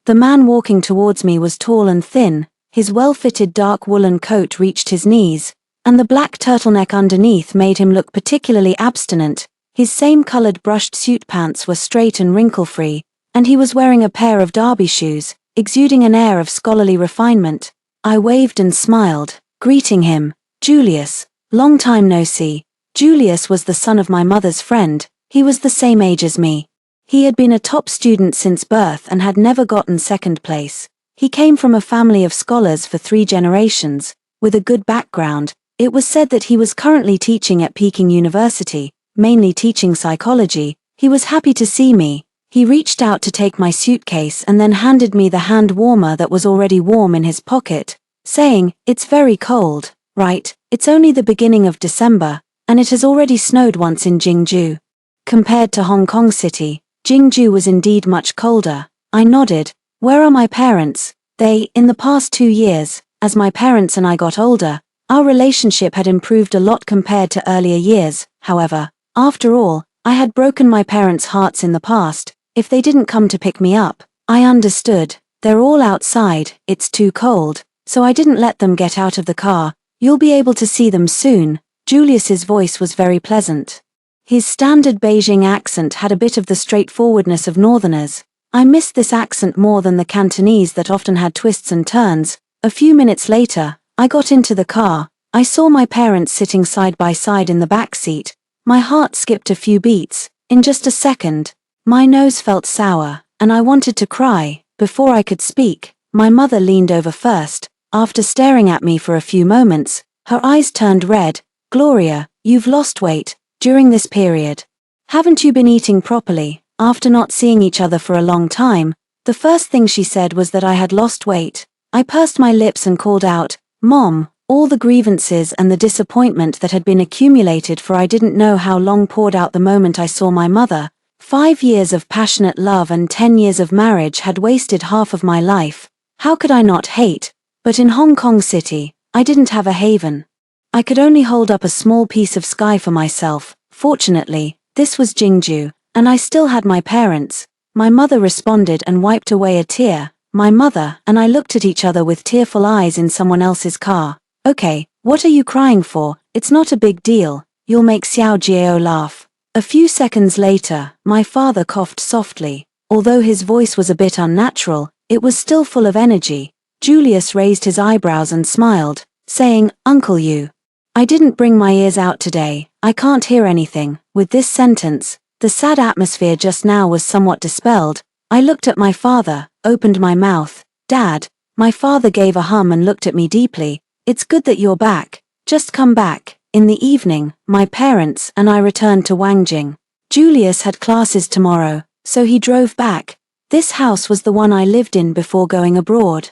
The man walking towards me was tall and thin, his well-fitted dark woolen coat reached his knees, and the black turtleneck underneath made him look particularly abstinent. His same-colored brushed suit pants were straight and wrinkle-free, and he was wearing a pair of derby shoes, exuding an air of scholarly refinement. I waved and smiled, greeting him. Julius, long time no see. Julius was the son of my mother's friend. He was the same age as me. He had been a top student since birth and had never gotten second place. He came from a family of scholars for 3 generations, with a good background. It was said that he was currently teaching at Peking University, mainly teaching psychology. He was happy to see me. He reached out to take my suitcase and then handed me the hand warmer that was already warm in his pocket, saying, "It's very cold, right? It's only the beginning of December, and it has already snowed once in Jingju." Compared to Hong Kong City, Jingju was indeed much colder. I nodded. Where are my parents? In the past 2 years, as my parents and I got older, our relationship had improved a lot compared to earlier years. However, after all, I had broken my parents' hearts in the past. If they didn't come to pick me up, I understood. They're all outside, it's too cold, so I didn't let them get out of the car. You'll be able to see them soon. Julius's voice was very pleasant. His standard Beijing accent had a bit of the straightforwardness of northerners. I missed this accent more than the Cantonese that often had twists and turns. A few minutes later, I got into the car. I saw my parents sitting side by side in the back seat. My heart skipped a few beats. In just a second, my nose felt sour, and I wanted to cry. Before I could speak, my mother leaned over first. After staring at me for a few moments, her eyes turned red. "Gloria, you've lost weight during this period. Haven't you been eating properly?" After not seeing each other for a long time, the first thing she said was that I had lost weight. I pursed my lips and called out, "Mom." All the grievances and the disappointment that had been accumulated for I didn't know how long poured out the moment I saw my mother. 5 years of passionate love and 10 years of marriage had wasted half of my life. How could I not hate? But in Hong Kong City, I didn't have a haven. I could only hold up a small piece of sky for myself. Fortunately, this was Jingju, and I still had my parents. My mother responded and wiped away a tear. My mother and I looked at each other with tearful eyes in someone else's car. "Okay, what are you crying for? It's not a big deal. You'll make Xiao Jiao laugh." A few seconds later, my father coughed softly. Although his voice was a bit unnatural, it was still full of energy. Julius raised his eyebrows and smiled, saying, "Uncle you. I didn't bring my ears out today. I can't hear anything." With this sentence, the sad atmosphere just now was somewhat dispelled. I looked at my father, opened my mouth. "Dad." My father gave a hum and looked at me deeply. "It's good that you're back. Just come back." In the evening, my parents and I returned to Wangjing. Julius had classes tomorrow, so he drove back. This house was the one I lived in before going abroad.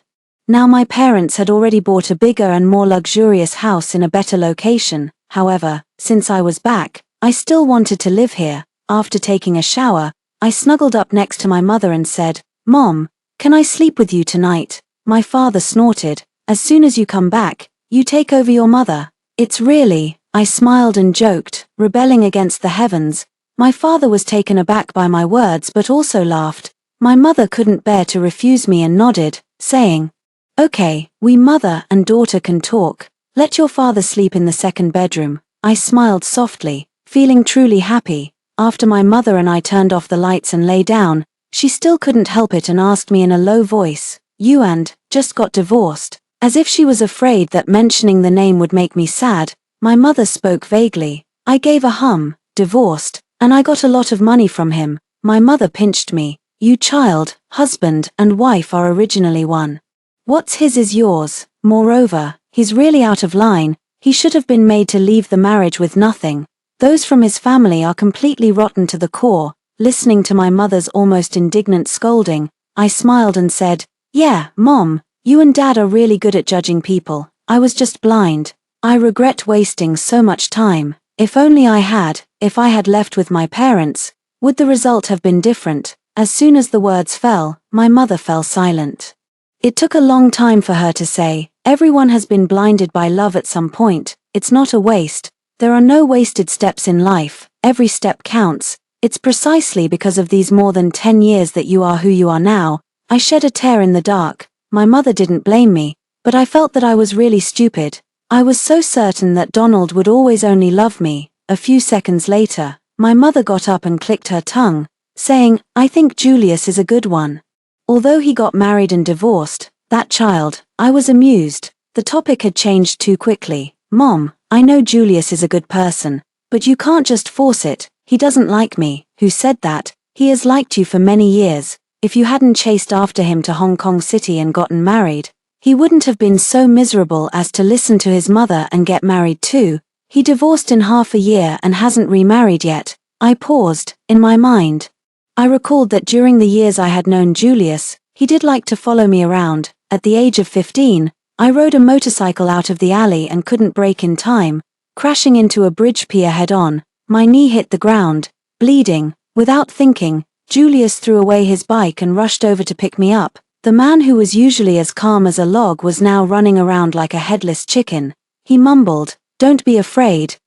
Now my parents had already bought a bigger and more luxurious house in a better location. However, since I was back, I still wanted to live here. After taking a shower, I snuggled up next to my mother and said, "Mom, can I sleep with you tonight?" My father snorted, "As soon as you come back, you take over your mother." "It's really," I smiled and joked, rebelling against the heavens. My father was taken aback by my words but also laughed. My mother couldn't bear to refuse me and nodded, saying, "Okay, we mother and daughter can talk. Let your father sleep in the second bedroom." I smiled softly, feeling truly happy. After my mother and I turned off the lights and lay down, she still couldn't help it and asked me in a low voice, "You and just got divorced?" As if she was afraid that mentioning the name would make me sad, my mother spoke vaguely. I gave a hum, "Divorced, and I got a lot of money from him." My mother pinched me. "You child, husband and wife are originally one. What's his is yours. Moreover, he's really out of line. He should have been made to leave the marriage with nothing. Those from his family are completely rotten to the core." Listening to my mother's almost indignant scolding, I smiled and said, "Yeah, Mom, you and Dad are really good at judging people. I was just blind. I regret wasting so much time. If only I had, if I had left with my parents, would the result have been different?" As soon as the words fell, my mother fell silent. It took a long time for her to say, "Everyone has been blinded by love at some point. It's not a waste. There are no wasted steps in life. Every step counts. It's precisely because of these more than 10 years that you are who you are now." I shed a tear in the dark. My mother didn't blame me, but I felt that I was really stupid. I was so certain that Donald would always only love me. A few seconds later, my mother got up and clicked her tongue, saying, "I think Julius is a good one. Although he got married and divorced, that child." I was amused. The topic had changed too quickly. "Mom, I know Julius is a good person, but you can't just force it. He doesn't like me." "Who said that? He has liked you for many years. If you hadn't chased after him to Hong Kong City and gotten married, he wouldn't have been so miserable as to listen to his mother and get married too. He divorced in half a year and hasn't remarried yet." I paused, in my mind. I recalled that during the years I had known Julius, he did like to follow me around. At the age of 15, I rode a motorcycle out of the alley and couldn't brake in time, crashing into a bridge pier head-on. My knee hit the ground, bleeding. Without thinking, Julius threw away his bike and rushed over to pick me up. The man who was usually as calm as a log was now running around like a headless chicken. He mumbled, don't be afraid,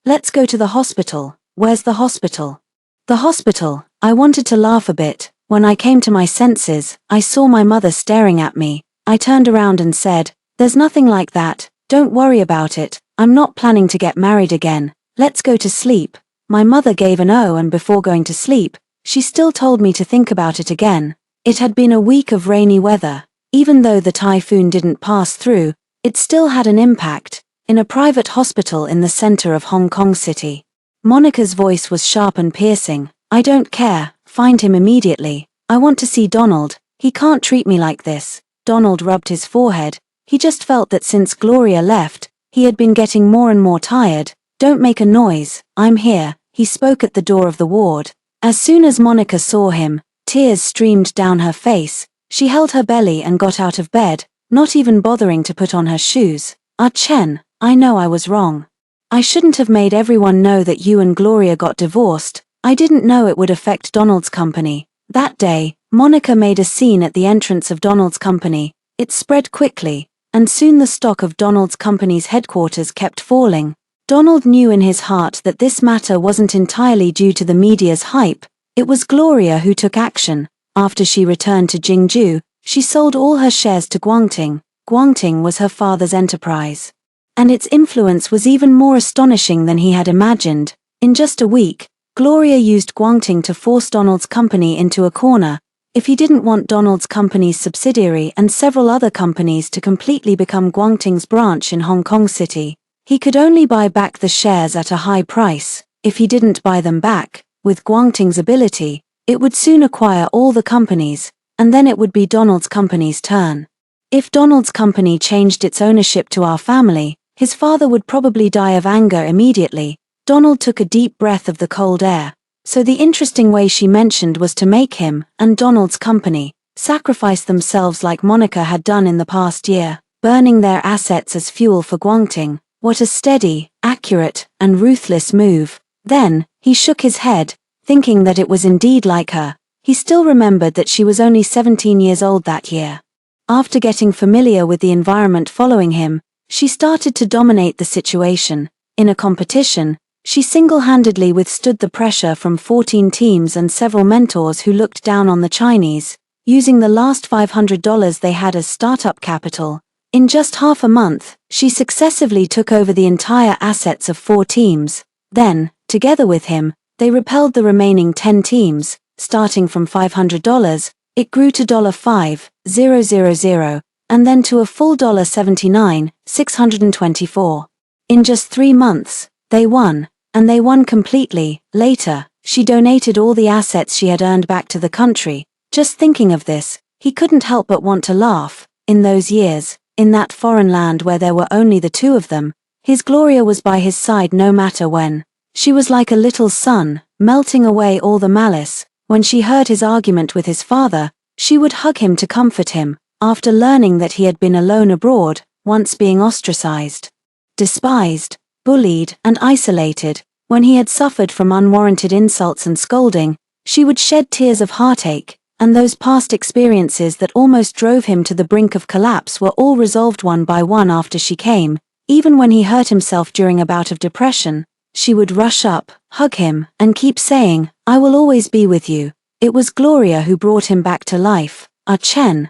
let's go to the hospital." "Where's the hospital?" "The hospital." I wanted to laugh a bit. When I came to my senses, I saw my mother staring at me. I turned around and said, "There's nothing like that, don't worry about it, I'm not planning to get married again, let's go to sleep." My mother gave an "oh," and before going to sleep, she still told me to think about it again. It had been a week of rainy weather. Even though the typhoon didn't pass through, it still had an impact. In a private hospital in the center of Hong Kong City, Monica's voice was sharp and piercing. "I don't care, find him immediately. I want to see Donald. He can't treat me like this." Donald rubbed his forehead. He just felt that since Gloria left, he had been getting more and more tired. "Don't make a noise, I'm here." He spoke at the door of the ward. As soon as Monica saw him, tears streamed down her face. She held her belly and got out of bed, not even bothering to put on her shoes. "Ah Chen, I know I was wrong. I shouldn't have made everyone know that you and Gloria got divorced. I didn't know it would affect Donald's company." That day, Monica made a scene at the entrance of Donald's company. It spread quickly, and soon the stock of Donald's company's headquarters kept falling. Donald knew in his heart that this matter wasn't entirely due to the media's hype. It was Gloria who took action. After she returned to Jingju, she sold all her shares to Guangting. Guangting was her father's enterprise, and its influence was even more astonishing than he had imagined. In just a week, Gloria used Guangting to force Donald's company into a corner. If he didn't want Donald's company's subsidiary and several other companies to completely become Guangting's branch in Hong Kong City, he could only buy back the shares at a high price. If he didn't buy them back, with Guangting's ability, it would soon acquire all the companies, and then it would be Donald's company's turn. If Donald's company changed its ownership to our family, his father would probably die of anger immediately. Donald took a deep breath of the cold air. So the interesting way she mentioned was to make him, and Donald's company, sacrifice themselves like Monica had done in the past year, burning their assets as fuel for Guangting. What a steady, accurate, and ruthless move. Then, he shook his head, thinking that it was indeed like her. He still remembered that she was only 17 years old that year. After getting familiar with the environment following him, she started to dominate the situation. In a competition, she single-handedly withstood the pressure from 14 teams and several mentors who looked down on the Chinese, using the last $500 they had as startup capital. In just half a month, she successively took over the entire assets of 4 teams. Then, together with him, they repelled the remaining 10 teams. Starting from $500, it grew to $5,000, and then to a full $79,624. In just 3 months, they won, and they won completely. Later, she donated all the assets she had earned back to the country. Just thinking of this, he couldn't help but want to laugh. In those years, in that foreign land where there were only the two of them, his Gloria was by his side no matter when. She was like a little sun, melting away all the malice. When she heard his argument with his father, she would hug him to comfort him, after learning that he had been alone abroad, once being ostracized, despised, bullied, and isolated. When he had suffered from unwarranted insults and scolding, she would shed tears of heartache, and those past experiences that almost drove him to the brink of collapse were all resolved one by one after she came. Even when he hurt himself during a bout of depression, she would rush up, hug him, and keep saying, "I will always be with you." It was Gloria who brought him back to life. Ah Chen.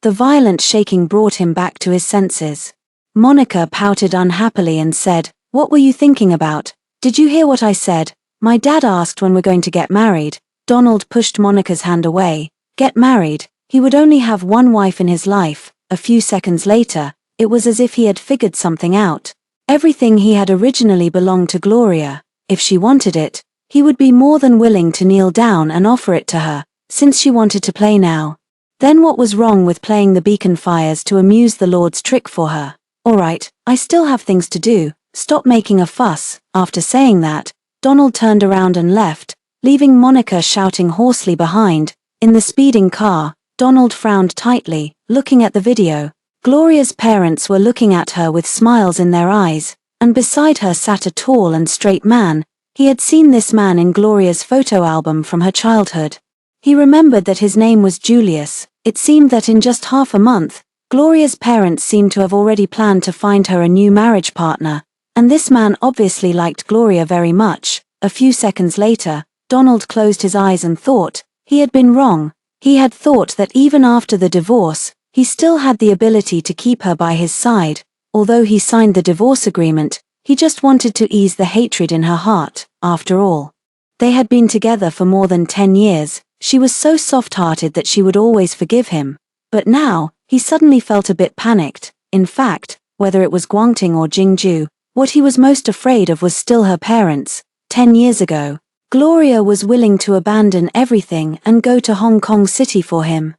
The violent shaking brought him back to his senses. Monica pouted unhappily and said, "What were you thinking about? Did you hear what I said? My dad asked when we're going to get married." Donald pushed Monica's hand away. Get married? He would only have one wife in his life. A few seconds later, it was as if he had figured something out. Everything he had originally belonged to Gloria. If she wanted it, he would be more than willing to kneel down and offer it to her, since she wanted to play now. Then what was wrong with playing the beacon fires to amuse the Lord's trick for her? Alright, I still have things to do, stop making a fuss. After saying that, Donald turned around and left, leaving Monica shouting hoarsely behind. In the speeding car, Donald frowned tightly, looking at the video. Gloria's parents were looking at her with smiles in their eyes, and beside her sat a tall and straight man. He had seen this man in Gloria's photo album from her childhood. He remembered that his name was Julius. It seemed that in just half a month, Gloria's parents seemed to have already planned to find her a new marriage partner, and this man obviously liked Gloria very much. A few seconds later, Donald closed his eyes and thought, he had been wrong. He had thought that even after the divorce, he still had the ability to keep her by his side. Although he signed the divorce agreement, he just wanted to ease the hatred in her heart. After all, they had been together for more than 10 years. She was so soft-hearted that she would always forgive him. But now, he suddenly felt a bit panicked. In fact, whether it was Guangting or Jingju, what he was most afraid of was still her parents. 10 years ago, Gloria was willing to abandon everything and go to Hong Kong City for him.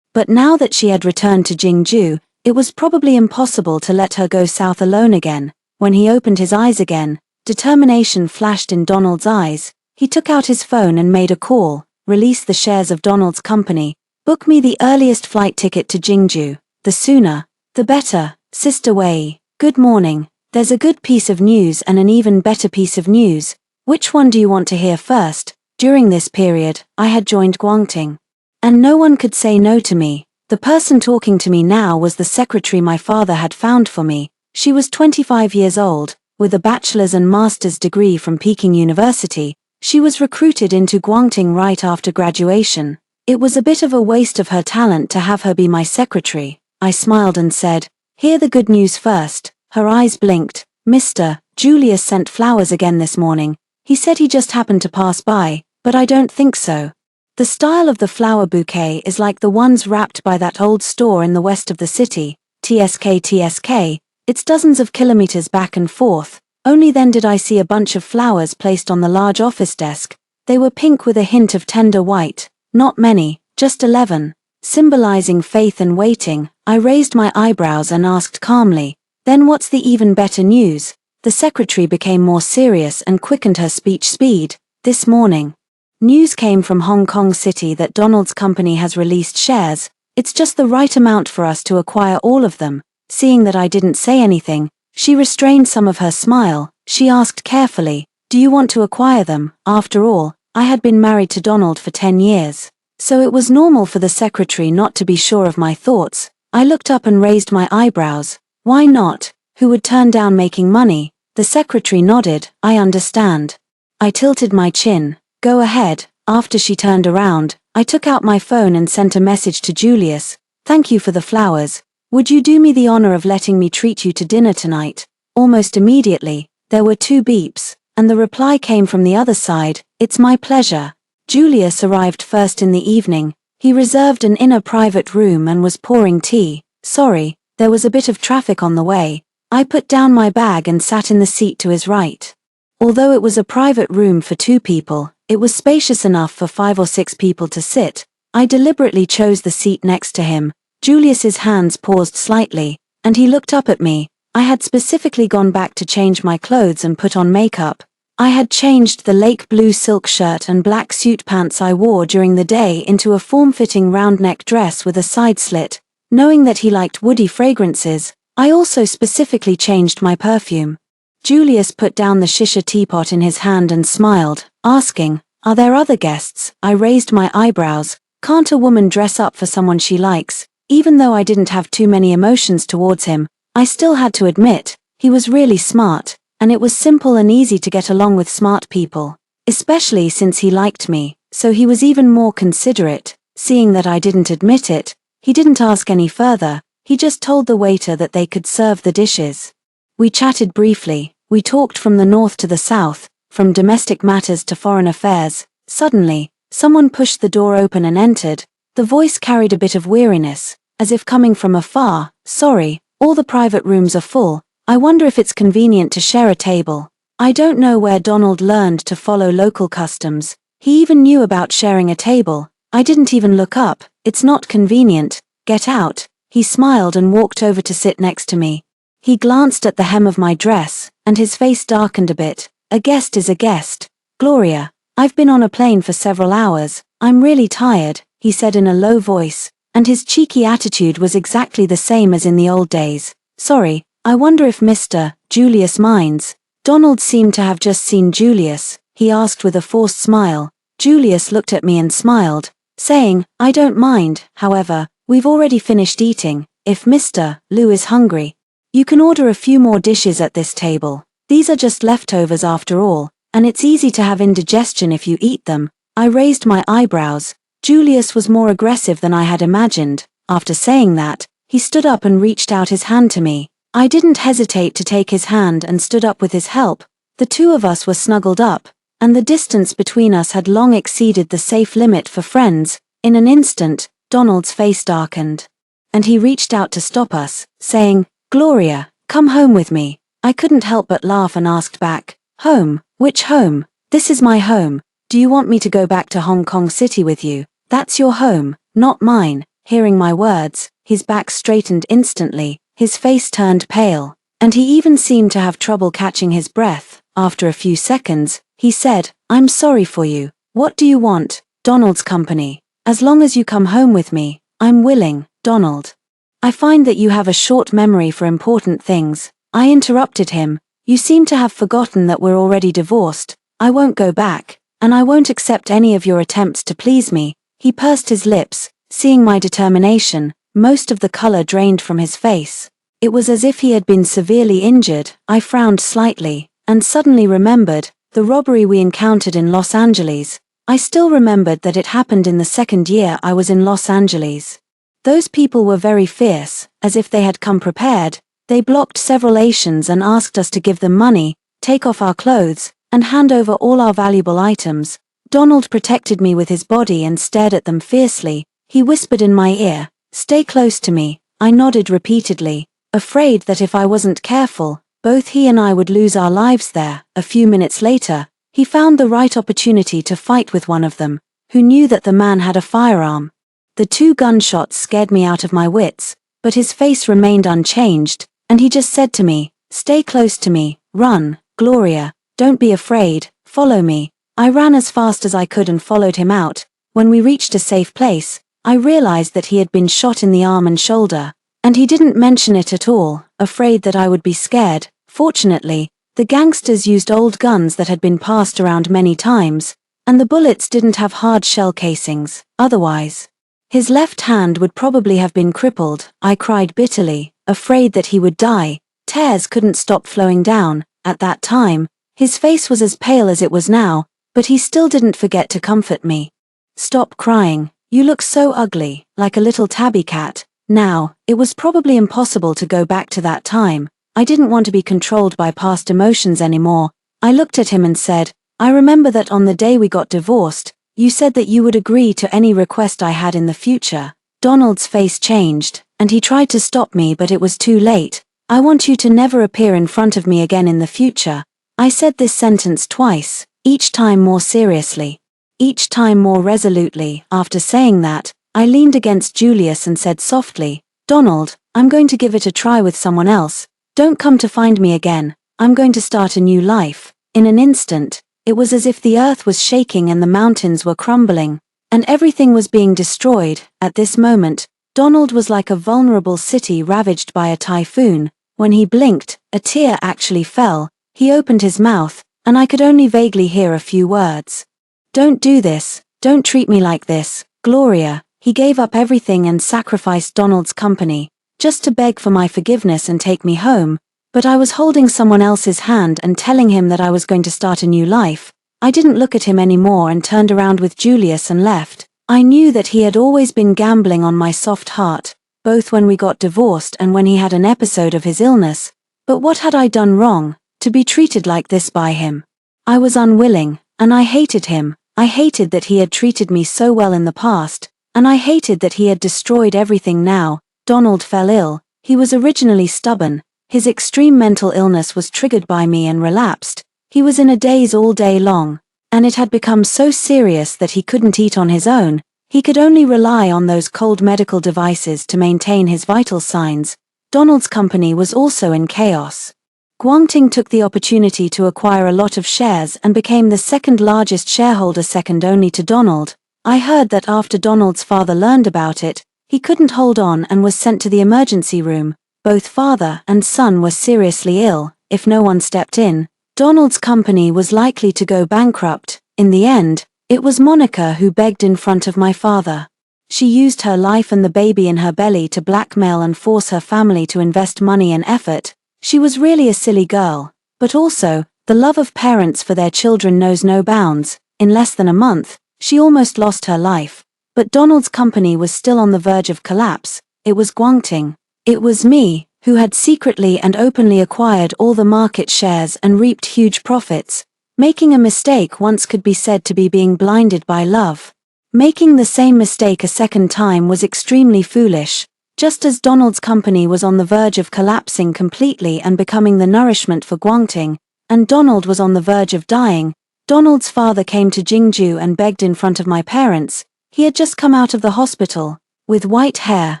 But now that she had returned to Jingju, it was probably impossible to let her go south alone again. When he opened his eyes again, determination flashed in Donald's eyes. He took out his phone and made a call. Release the shares of Donald's company. Book me the earliest flight ticket to Jingju. The sooner, the better. Sister Wei, good morning. There's a good piece of news and an even better piece of news. Which one do you want to hear first? During this period, I had joined Guangting, and no one could say no to me. The person talking to me now was the secretary my father had found for me. She was 25 years old, with a bachelor's and master's degree from Peking University. She was recruited into Guangting right after graduation. It was a bit of a waste of her talent to have her be my secretary. I smiled and said, "Hear the good news first." Her eyes blinked. "Mr. Julius sent flowers again this morning. He said he just happened to pass by, but I don't think so. The style of the flower bouquet is like the ones wrapped by that old store in the west of the city. TSK. It's dozens of kilometers back and forth. Only then did I see a bunch of flowers placed on the large office desk. They were pink with a hint of tender white. Not many, just 11. Symbolizing faith and waiting. I raised my eyebrows and asked calmly, "Then what's the even better news?" The secretary became more serious and quickened her speech speed. This morning, news came from Hong Kong City that Donald's company has released shares. It's just the right amount for us to acquire all of them. Seeing that I didn't say anything, she restrained some of her smile. She asked carefully, "Do you want to acquire them?" After all, I had been married to Donald for 10 years. So it was normal for the secretary not to be sure of my thoughts. I looked up and raised my eyebrows. Why not? Who would turn down making money? The secretary nodded. I understand. I tilted my chin. Go ahead. After she turned around, I took out my phone and sent a message to Julius. Thank you for the flowers. Would you do me the honor of letting me treat you to dinner tonight? Almost immediately, there were 2 beeps, and the reply came from the other side. It's my pleasure. Julius arrived first in the evening. He reserved an inner private room and was pouring tea. Sorry, there was a bit of traffic on the way. I put down my bag and sat in the seat to his right. Although it was a private room for 2 people, it was spacious enough for 5 or 6 people to sit. I deliberately chose the seat next to him. Julius's hands paused slightly, and he looked up at me. I had specifically gone back to change my clothes and put on makeup. I had changed the lake blue silk shirt and black suit pants I wore during the day into a form-fitting round-neck dress with a side slit. Knowing that he liked woody fragrances, I also specifically changed my perfume. Julius put down the shisha teapot in his hand and smiled, asking, "Are there other guests?" I raised my eyebrows. Can't a woman dress up for someone she likes? Even though I didn't have too many emotions towards him, I still had to admit, he was really smart, and it was simple and easy to get along with smart people. Especially since he liked me, so he was even more considerate. Seeing that I didn't admit it, he didn't ask any further. He just told the waiter that they could serve the dishes. We chatted briefly. We talked from the north to the south, from domestic matters to foreign affairs. Suddenly, someone pushed the door open and entered. The voice carried a bit of weariness, as if coming from afar. "Sorry, all the private rooms are full. I wonder if it's convenient to share a table." I don't know where Donald learned to follow local customs. He even knew about sharing a table. I didn't even look up. "It's not convenient. Get out." He smiled and walked over to sit next to me. He glanced at the hem of my dress, and his face darkened a bit. "A guest is a guest. Gloria, I've been on a plane for several hours. I'm really tired," he said in a low voice, and his cheeky attitude was exactly the same as in the old days. "Sorry, I wonder if Mr. Julius minds." Donald seemed to have just seen Julius. He asked with a forced smile. Julius looked at me and smiled, saying, "I don't mind, however. We've already finished eating. If Mr. Liu is hungry, you can order a few more dishes at this table. These are just leftovers after all, and it's easy to have indigestion if you eat them." I raised my eyebrows. Julius was more aggressive than I had imagined. After saying that, he stood up and reached out his hand to me. I didn't hesitate to take his hand and stood up with his help. The 2 of us were snuggled up, and the distance between us had long exceeded the safe limit for friends. In an instant, Donald's face darkened, and he reached out to stop us, saying, "Gloria, come home with me." I couldn't help but laugh and asked back, "Home? Which home? This is my home. Do you want me to go back to Hong Kong City with you? That's your home, not mine." Hearing my words, his back straightened instantly, his face turned pale, and he even seemed to have trouble catching his breath. After a few seconds, he said, "I'm sorry for you. What do you want?" "Donald's company. As long as you come home with me, I'm willing." "Donald, I find that you have a short memory for important things." I interrupted him. "You seem to have forgotten that we're already divorced. I won't go back, and I won't accept any of your attempts to please me." He pursed his lips. Seeing my determination, most of the color drained from his face. It was as if he had been severely injured. I frowned slightly, and suddenly remembered the robbery we encountered in Los Angeles. I still remembered that it happened in the 2nd year I was in Los Angeles. Those people were very fierce, as if they had come prepared. They blocked several Asians and asked us to give them money, take off our clothes, and hand over all our valuable items. Donald protected me with his body and stared at them fiercely. He whispered in my ear, "Stay close to me." I nodded repeatedly, afraid that if I wasn't careful, both he and I would lose our lives there. A few minutes later, he found the right opportunity to fight with one of them, who knew that the man had a firearm. The 2 gunshots scared me out of my wits, but his face remained unchanged, and he just said to me, "Stay close to me, run, Gloria, don't be afraid, follow me." I ran as fast as I could and followed him out. When we reached a safe place, I realized that he had been shot in the arm and shoulder, and he didn't mention it at all, afraid that I would be scared. Fortunately, the gangsters used old guns that had been passed around many times, and the bullets didn't have hard shell casings. Otherwise, his left hand would probably have been crippled. I cried bitterly, afraid that he would die. Tears couldn't stop flowing down. At that time, his face was as pale as it was now, but he still didn't forget to comfort me. "Stop crying, you look so ugly, like a little tabby cat." Now, it was probably impossible to go back to that time. I didn't want to be controlled by past emotions anymore. I looked at him and said, "I remember that on the day we got divorced, you said that you would agree to any request I had in the future." Donald's face changed, and he tried to stop me, but it was too late. "I want you to never appear in front of me again in the future." I said this sentence twice, each time more seriously, each time more resolutely. After saying that, I leaned against Julius and said softly, "Donald, I'm going to give it a try with someone else. Don't come to find me again. I'm going to start a new life." In an instant, it was as if the earth was shaking and the mountains were crumbling, and everything was being destroyed. At this moment, Donald was like a vulnerable city ravaged by a typhoon. When he blinked, a tear actually fell. He opened his mouth, and I could only vaguely hear a few words. "Don't do this, don't treat me like this, Gloria." He gave up everything and sacrificed Donald's company, just to beg for my forgiveness and take me home, but I was holding someone else's hand and telling him that I was going to start a new life. I didn't look at him anymore and turned around with Julius and left. I knew that he had always been gambling on my soft heart, both when we got divorced and when he had an episode of his illness. But what had I done wrong, to be treated like this by him? I was unwilling, and I hated him. I hated that he had treated me so well in the past, and I hated that he had destroyed everything now. Donald fell ill. He was originally stubborn. His extreme mental illness was triggered by me and relapsed. He was in a daze all day long, and it had become so serious that he couldn't eat on his own. He could only rely on those cold medical devices to maintain his vital signs. Donald's company was also in chaos. Guangting took the opportunity to acquire a lot of shares and became the second largest shareholder, second only to Donald. I heard that after Donald's father learned about it, he couldn't hold on and was sent to the emergency room. Both father and son were seriously ill. If no one stepped in, Donald's company was likely to go bankrupt. In the end, it was Monica who begged in front of my father. She used her life and the baby in her belly to blackmail and force her family to invest money and effort. She was really a silly girl, but also, the love of parents for their children knows no bounds. In less than a month, she almost lost her life. But Donald's company was still on the verge of collapse. It was Guangting. It was me, who had secretly and openly acquired all the market shares and reaped huge profits. Making a mistake once could be said to be being blinded by love. Making the same mistake a second time was extremely foolish. Just as Donald's company was on the verge of collapsing completely and becoming the nourishment for Guangting, and Donald was on the verge of dying, Donald's father came to Jingju and begged in front of my parents. He had just come out of the hospital, with white hair,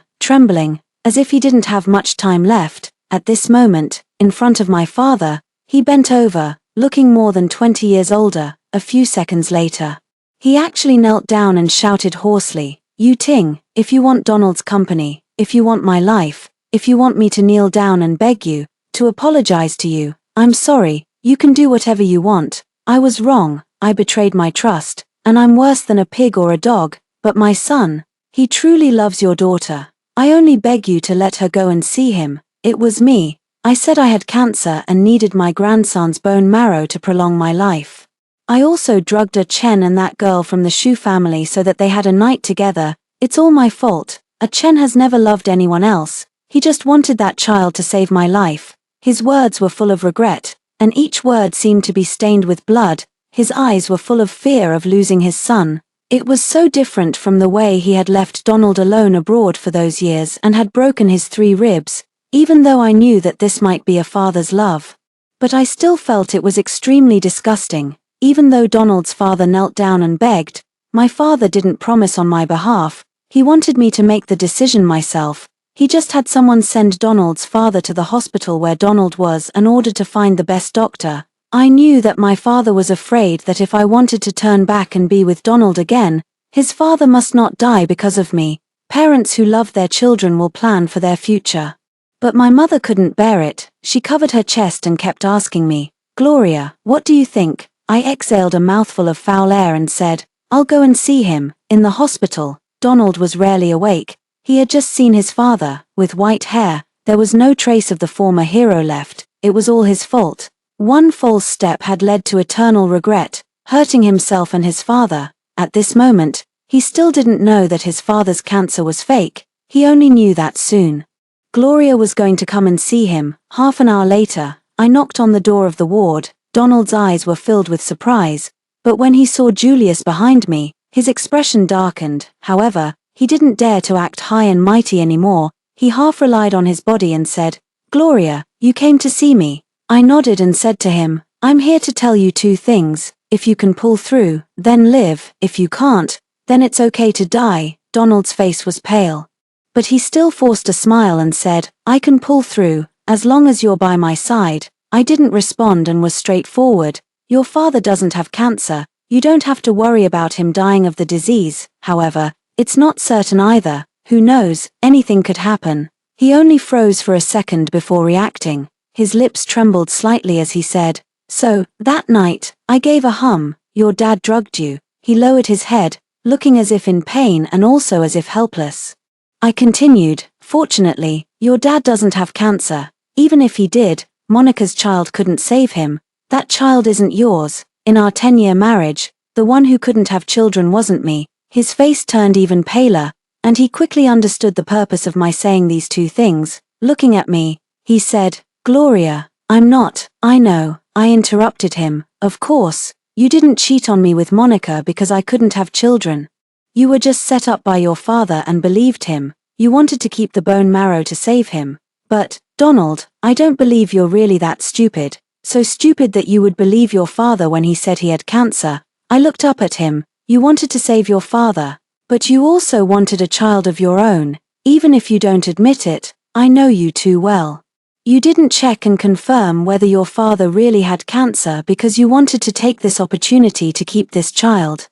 trembling, as if he didn't have much time left. At this moment, in front of my father, he bent over, looking more than 20 years older. A few seconds later, he actually knelt down and shouted hoarsely, "Yu Ting, if you want Donald's company, if you want my life, if you want me to kneel down and beg you, to apologize to you, I'm sorry, you can do whatever you want. I was wrong, I betrayed my trust, and I'm worse than a pig or a dog, but my son, he truly loves your daughter. I only beg you to let her go and see him. It was me. I said I had cancer and needed my grandson's bone marrow to prolong my life. I also drugged a Chen and that girl from the Shu family so that they had a night together. It's all my fault. A Chen has never loved anyone else. He just wanted that child to save my life." His words were full of regret, and each word seemed to be stained with blood. His eyes were full of fear of losing his son. It was so different from the way he had left Donald alone abroad for those years and had broken his 3 ribs, even though I knew that this might be a father's love. But I still felt it was extremely disgusting. Even though Donald's father knelt down and begged, my father didn't promise on my behalf. He wanted me to make the decision myself. He just had someone send Donald's father to the hospital where Donald was in order to find the best doctor. I knew that my father was afraid that if I wanted to turn back and be with Donald again, his father must not die because of me. Parents who love their children will plan for their future. But my mother couldn't bear it. She covered her chest and kept asking me, "Gloria, what do you think?" I exhaled a mouthful of foul air and said, "I'll go and see him." In the hospital, Donald was rarely awake. He had just seen his father, with white hair. There was no trace of the former hero left. It was all his fault. One false step had led to eternal regret, hurting himself and his father. At this moment, he still didn't know that his father's cancer was fake. He only knew that soon. Gloria was going to come and see him. Half an hour later, I knocked on the door of the ward. Donald's eyes were filled with surprise, but when he saw Julius behind me, his expression darkened. However, he didn't dare to act high and mighty anymore. He half relied on his body and said, "Gloria, you came to see me." I nodded and said to him, "I'm here to tell you two things. If you can pull through, then live. If you can't, then it's okay to die." Donald's face was pale, but he still forced a smile and said, "I can pull through, as long as you're by my side." I didn't respond and was straightforward. "Your father doesn't have cancer. You don't have to worry about him dying of the disease. However, it's not certain either. Who knows, anything could happen." He only froze for a second before reacting. His lips trembled slightly as he said, "So, that night, I gave a hum. Your dad drugged you." He lowered his head, looking as if in pain and also as if helpless. I continued, "Fortunately, your dad doesn't have cancer. Even if he did, Monica's child couldn't save him. That child isn't yours. In our 10-year marriage, the one who couldn't have children wasn't me." His face turned even paler, and he quickly understood the purpose of my saying these two things. Looking at me, he said, "Gloria, I'm not." "I know," I interrupted him. "Of course, you didn't cheat on me with Monica because I couldn't have children. You were just set up by your father and believed him. You wanted to keep the bone marrow to save him. But, Donald, I don't believe you're really that stupid. So stupid that you would believe your father when he said he had cancer." I looked up at him. "You wanted to save your father, but you also wanted a child of your own. Even if you don't admit it, I know you too well. You didn't check and confirm whether your father really had cancer because you wanted to take this opportunity to keep this child.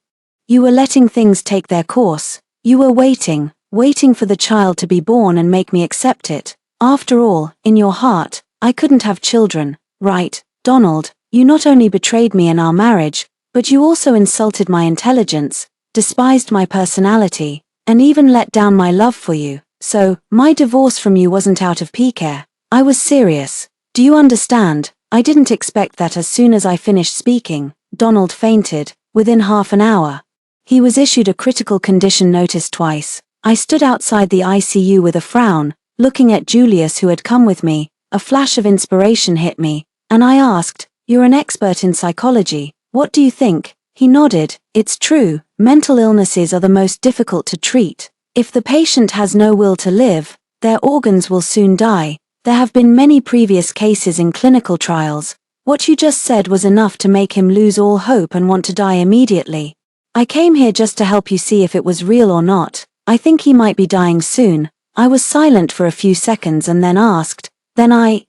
You were letting things take their course. You were waiting for the child to be born and make me accept it. After all, in your heart, I couldn't have children, right? Donald, you not only betrayed me in our marriage, but you also insulted my intelligence, despised my personality, and even let down my love for you. So, my divorce from you wasn't out of pique. I was serious. Do you understand? I didn't expect that." As soon as I finished speaking, Donald fainted. Within half an hour, he was issued a critical condition notice twice. I stood outside the ICU with a frown, looking at Julius who had come with me. A flash of inspiration hit me, and I asked, "You're an expert in psychology. What do you think?" He nodded. "It's true, mental illnesses are the most difficult to treat. If the patient has no will to live, their organs will soon die. There have been many previous cases in clinical trials. What you just said was enough to make him lose all hope and want to die immediately. I came here just to help you see if it was real or not. I think he might be dying soon." I was silent for a few seconds and then asked,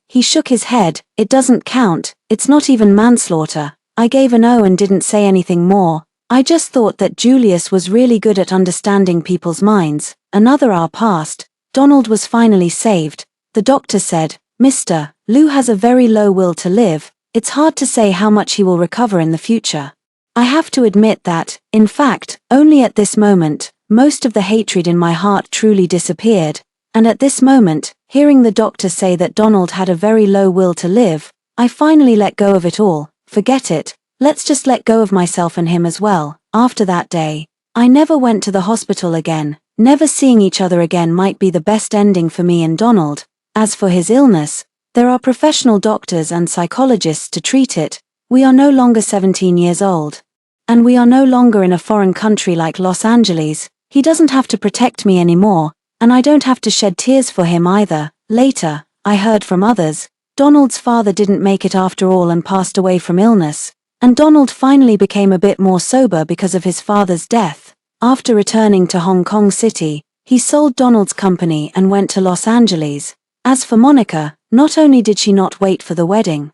He shook his head. "It doesn't count, it's not even manslaughter." I gave an O and didn't say anything more. I just thought that Julius was really good at understanding people's minds. Another hour passed. Donald was finally saved. The doctor said, "Mr. Lou has a very low will to live. It's hard to say how much he will recover in the future." I have to admit that, in fact, only at this moment, most of the hatred in my heart truly disappeared. And at this moment, hearing the doctor say that Donald had a very low will to live, I finally let go of it all. Forget it, let's just let go of myself and him as well. After that day, I never went to the hospital again. Never seeing each other again might be the best ending for me and Donald. As for his illness, there are professional doctors and psychologists to treat it. We are no longer 17 years old. And we are no longer in a foreign country like Los Angeles. He doesn't have to protect me anymore, and I don't have to shed tears for him either. Later, I heard from others. Donald's father didn't make it after all and passed away from illness, and Donald finally became a bit more sober because of his father's death. After returning to Hong Kong City, He sold Donald's company and went to Los Angeles. As for Monica, not only did she not wait for the wedding,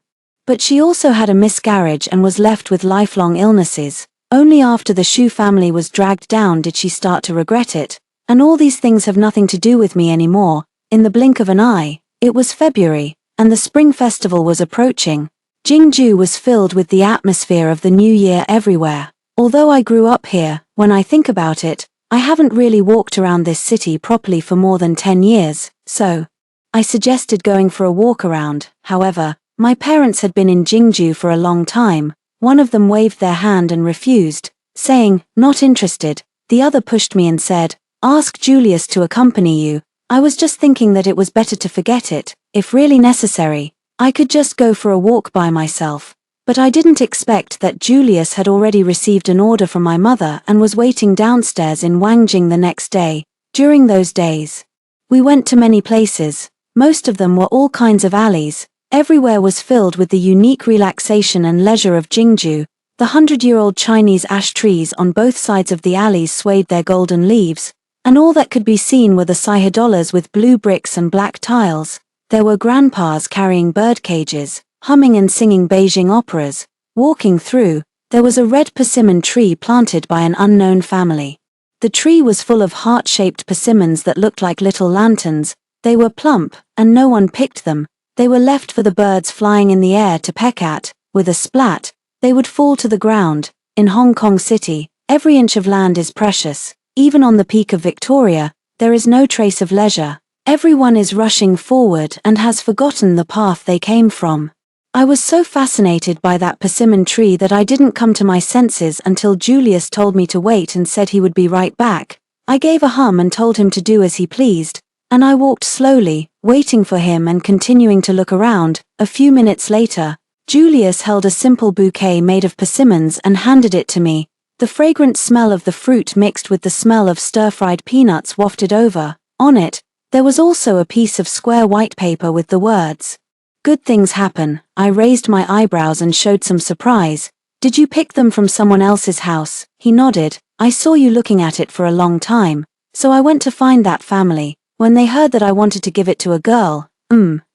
but she also had a miscarriage and was left with lifelong illnesses. Only after the Shu family was dragged down did she start to regret it. And all these things have nothing to do with me anymore. In the blink of an eye, it was February, and the Spring Festival was approaching. Jingju was filled with the atmosphere of the new year everywhere. Although I grew up here, when I think about it, I haven't really walked around this city properly for more than 10 years, so I suggested going for a walk around. However, my parents had been in Jingju for a long time. One of them waved their hand and refused, saying, "Not interested." The other pushed me and said, "Ask Julius to accompany you." I was just thinking that it was better to forget it. If really necessary, I could just go for a walk by myself. But I didn't expect that Julius had already received an order from my mother and was waiting downstairs in Wangjing the next day. During those days, we went to many places. Most of them were all kinds of alleys. Everywhere was filled with the unique relaxation and leisure of Jingju. The 100-year-old Chinese ash trees on both sides of the alleys swayed their golden leaves, and all that could be seen were the saihadolas with blue bricks and black tiles. There were grandpas carrying bird cages, humming and singing Beijing operas. Walking through, there was a red persimmon tree planted by an unknown family. The tree was full of heart-shaped persimmons that looked like little lanterns. They were plump, and no one picked them. They were left for the birds flying in the air to peck at. With a splat, they would fall to the ground. In Hong Kong City, every inch of land is precious. Even on the peak of Victoria, there is no trace of leisure. Everyone is rushing forward and has forgotten the path they came from. I was so fascinated by that persimmon tree that I didn't come to my senses until Julius told me to wait and said he would be right back. I gave a hum and told him to do as he pleased, and I walked slowly, waiting for him and continuing to look around. A few minutes later, Julius held a simple bouquet made of persimmons and handed it to me. The fragrant smell of the fruit mixed with the smell of stir-fried peanuts wafted over. On it, there was also a piece of square white paper with the words, "Good things happen." I raised my eyebrows and showed some surprise. "Did you pick them from someone else's house?" He nodded. "I saw you looking at it for a long time, so I went to find that family. When they heard that I wanted to give it to a girl,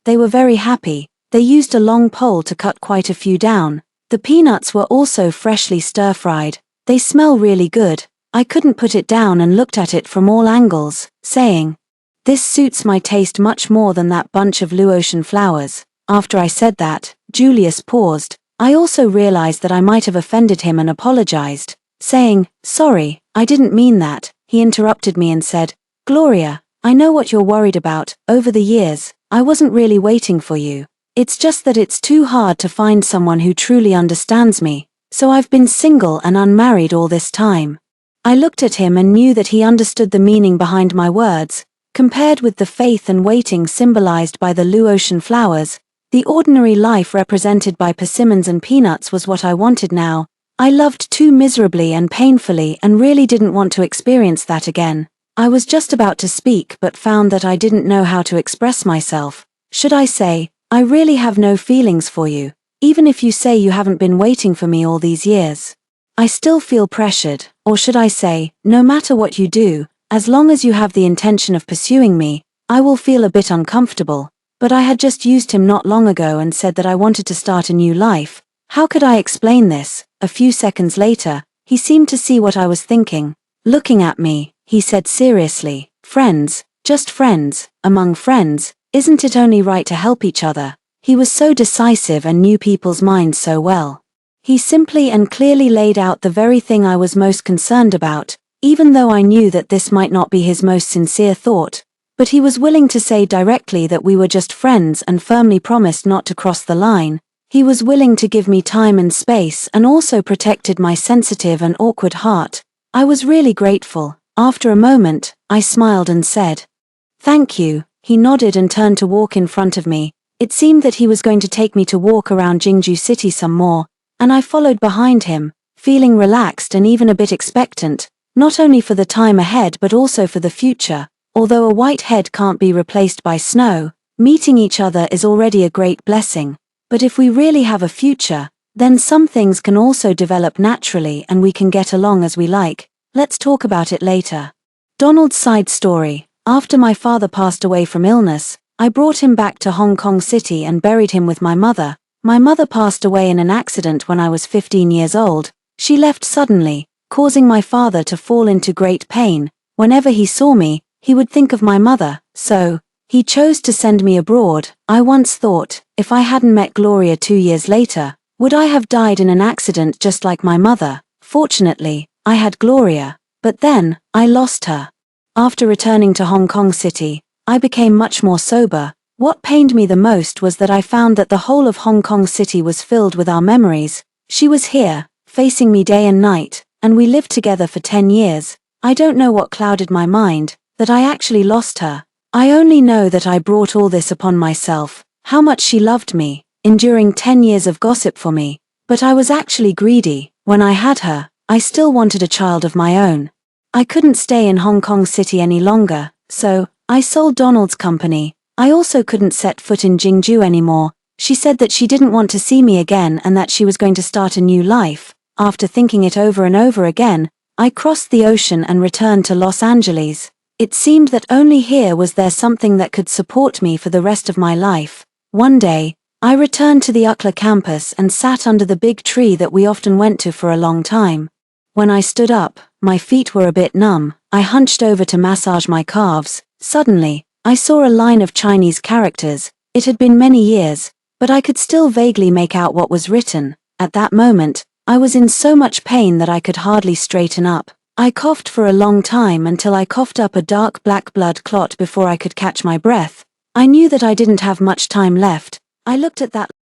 they were very happy. They used a long pole to cut quite a few down. The peanuts were also freshly stir-fried. They smell really good." I couldn't put it down and looked at it from all angles, saying, "This suits my taste much more than that bunch of Luotian flowers." After I said that, Julius paused. I also realized that I might have offended him and apologized, saying, "Sorry, I didn't mean that." He interrupted me and said, "Gloria, I know what you're worried about. Over the years, I wasn't really waiting for you. It's just that it's too hard to find someone who truly understands me, so I've been single and unmarried all this time." I looked at him and knew that he understood the meaning behind my words. Compared with the faith and waiting symbolized by the Luotian flowers, the ordinary life represented by persimmons and peanuts was what I wanted now. I loved too miserably and painfully and really didn't want to experience that again. I was just about to speak but found that I didn't know how to express myself. Should I say, "I really have no feelings for you, even if you say you haven't been waiting for me all these years? I still feel pressured," or should I say, "No matter what you do, as long as you have the intention of pursuing me, I will feel a bit uncomfortable." But I had just used him not long ago and said that I wanted to start a new life. How could I explain this? A few seconds later, he seemed to see what I was thinking. Looking at me, he said seriously, "Friends, just friends, among friends, isn't it only right to help each other?" He was so decisive and knew people's minds so well. He simply and clearly laid out the very thing I was most concerned about, even though I knew that this might not be his most sincere thought. But he was willing to say directly that we were just friends and firmly promised not to cross the line. He was willing to give me time and space and also protected my sensitive and awkward heart. I was really grateful. After a moment, I smiled and said, "Thank you." He nodded and turned to walk in front of me. It seemed that he was going to take me to walk around Jingju City some more, and I followed behind him, feeling relaxed and even a bit expectant, not only for the time ahead but also for the future. Although a white head can't be replaced by snow, meeting each other is already a great blessing. But if we really have a future, then some things can also develop naturally and we can get along as we like. Let's talk about it later. Donald's side story. After my father passed away from illness, I brought him back to Hong Kong City and buried him with my mother. My mother passed away in an accident when I was 15 years old. She left suddenly, causing my father to fall into great pain. Whenever he saw me, he would think of my mother, so he chose to send me abroad. I once thought, if I hadn't met Gloria 2 years later, would I have died in an accident just like my mother? Fortunately, I had Gloria, but then, I lost her. After returning to Hong Kong City, I became much more sober. What pained me the most was that I found that the whole of Hong Kong City was filled with our memories. She was here, facing me day and night, and we lived together for 10 years. I don't know what clouded my mind, that I actually lost her. I only know that I brought all this upon myself, how much she loved me, enduring 10 years of gossip for me. But I was actually greedy. When I had her, I still wanted a child of my own. I couldn't stay in Hong Kong City any longer, so I sold Donald's company. I also couldn't set foot in Jingju anymore. She said that she didn't want to see me again and that she was going to start a new life. After thinking it over and over again, I crossed the ocean and returned to Los Angeles. It seemed that only here was there something that could support me for the rest of my life. One day, I returned to the UCLA campus and sat under the big tree that we often went to for a long time. When I stood up, my feet were a bit numb. I hunched over to massage my calves. Suddenly, I saw a line of Chinese characters. It had been many years, but I could still vaguely make out what was written. At that moment, I was in so much pain that I could hardly straighten up. I coughed for a long time until I coughed up a dark black blood clot before I could catch my breath. I knew that I didn't have much time left. I looked at that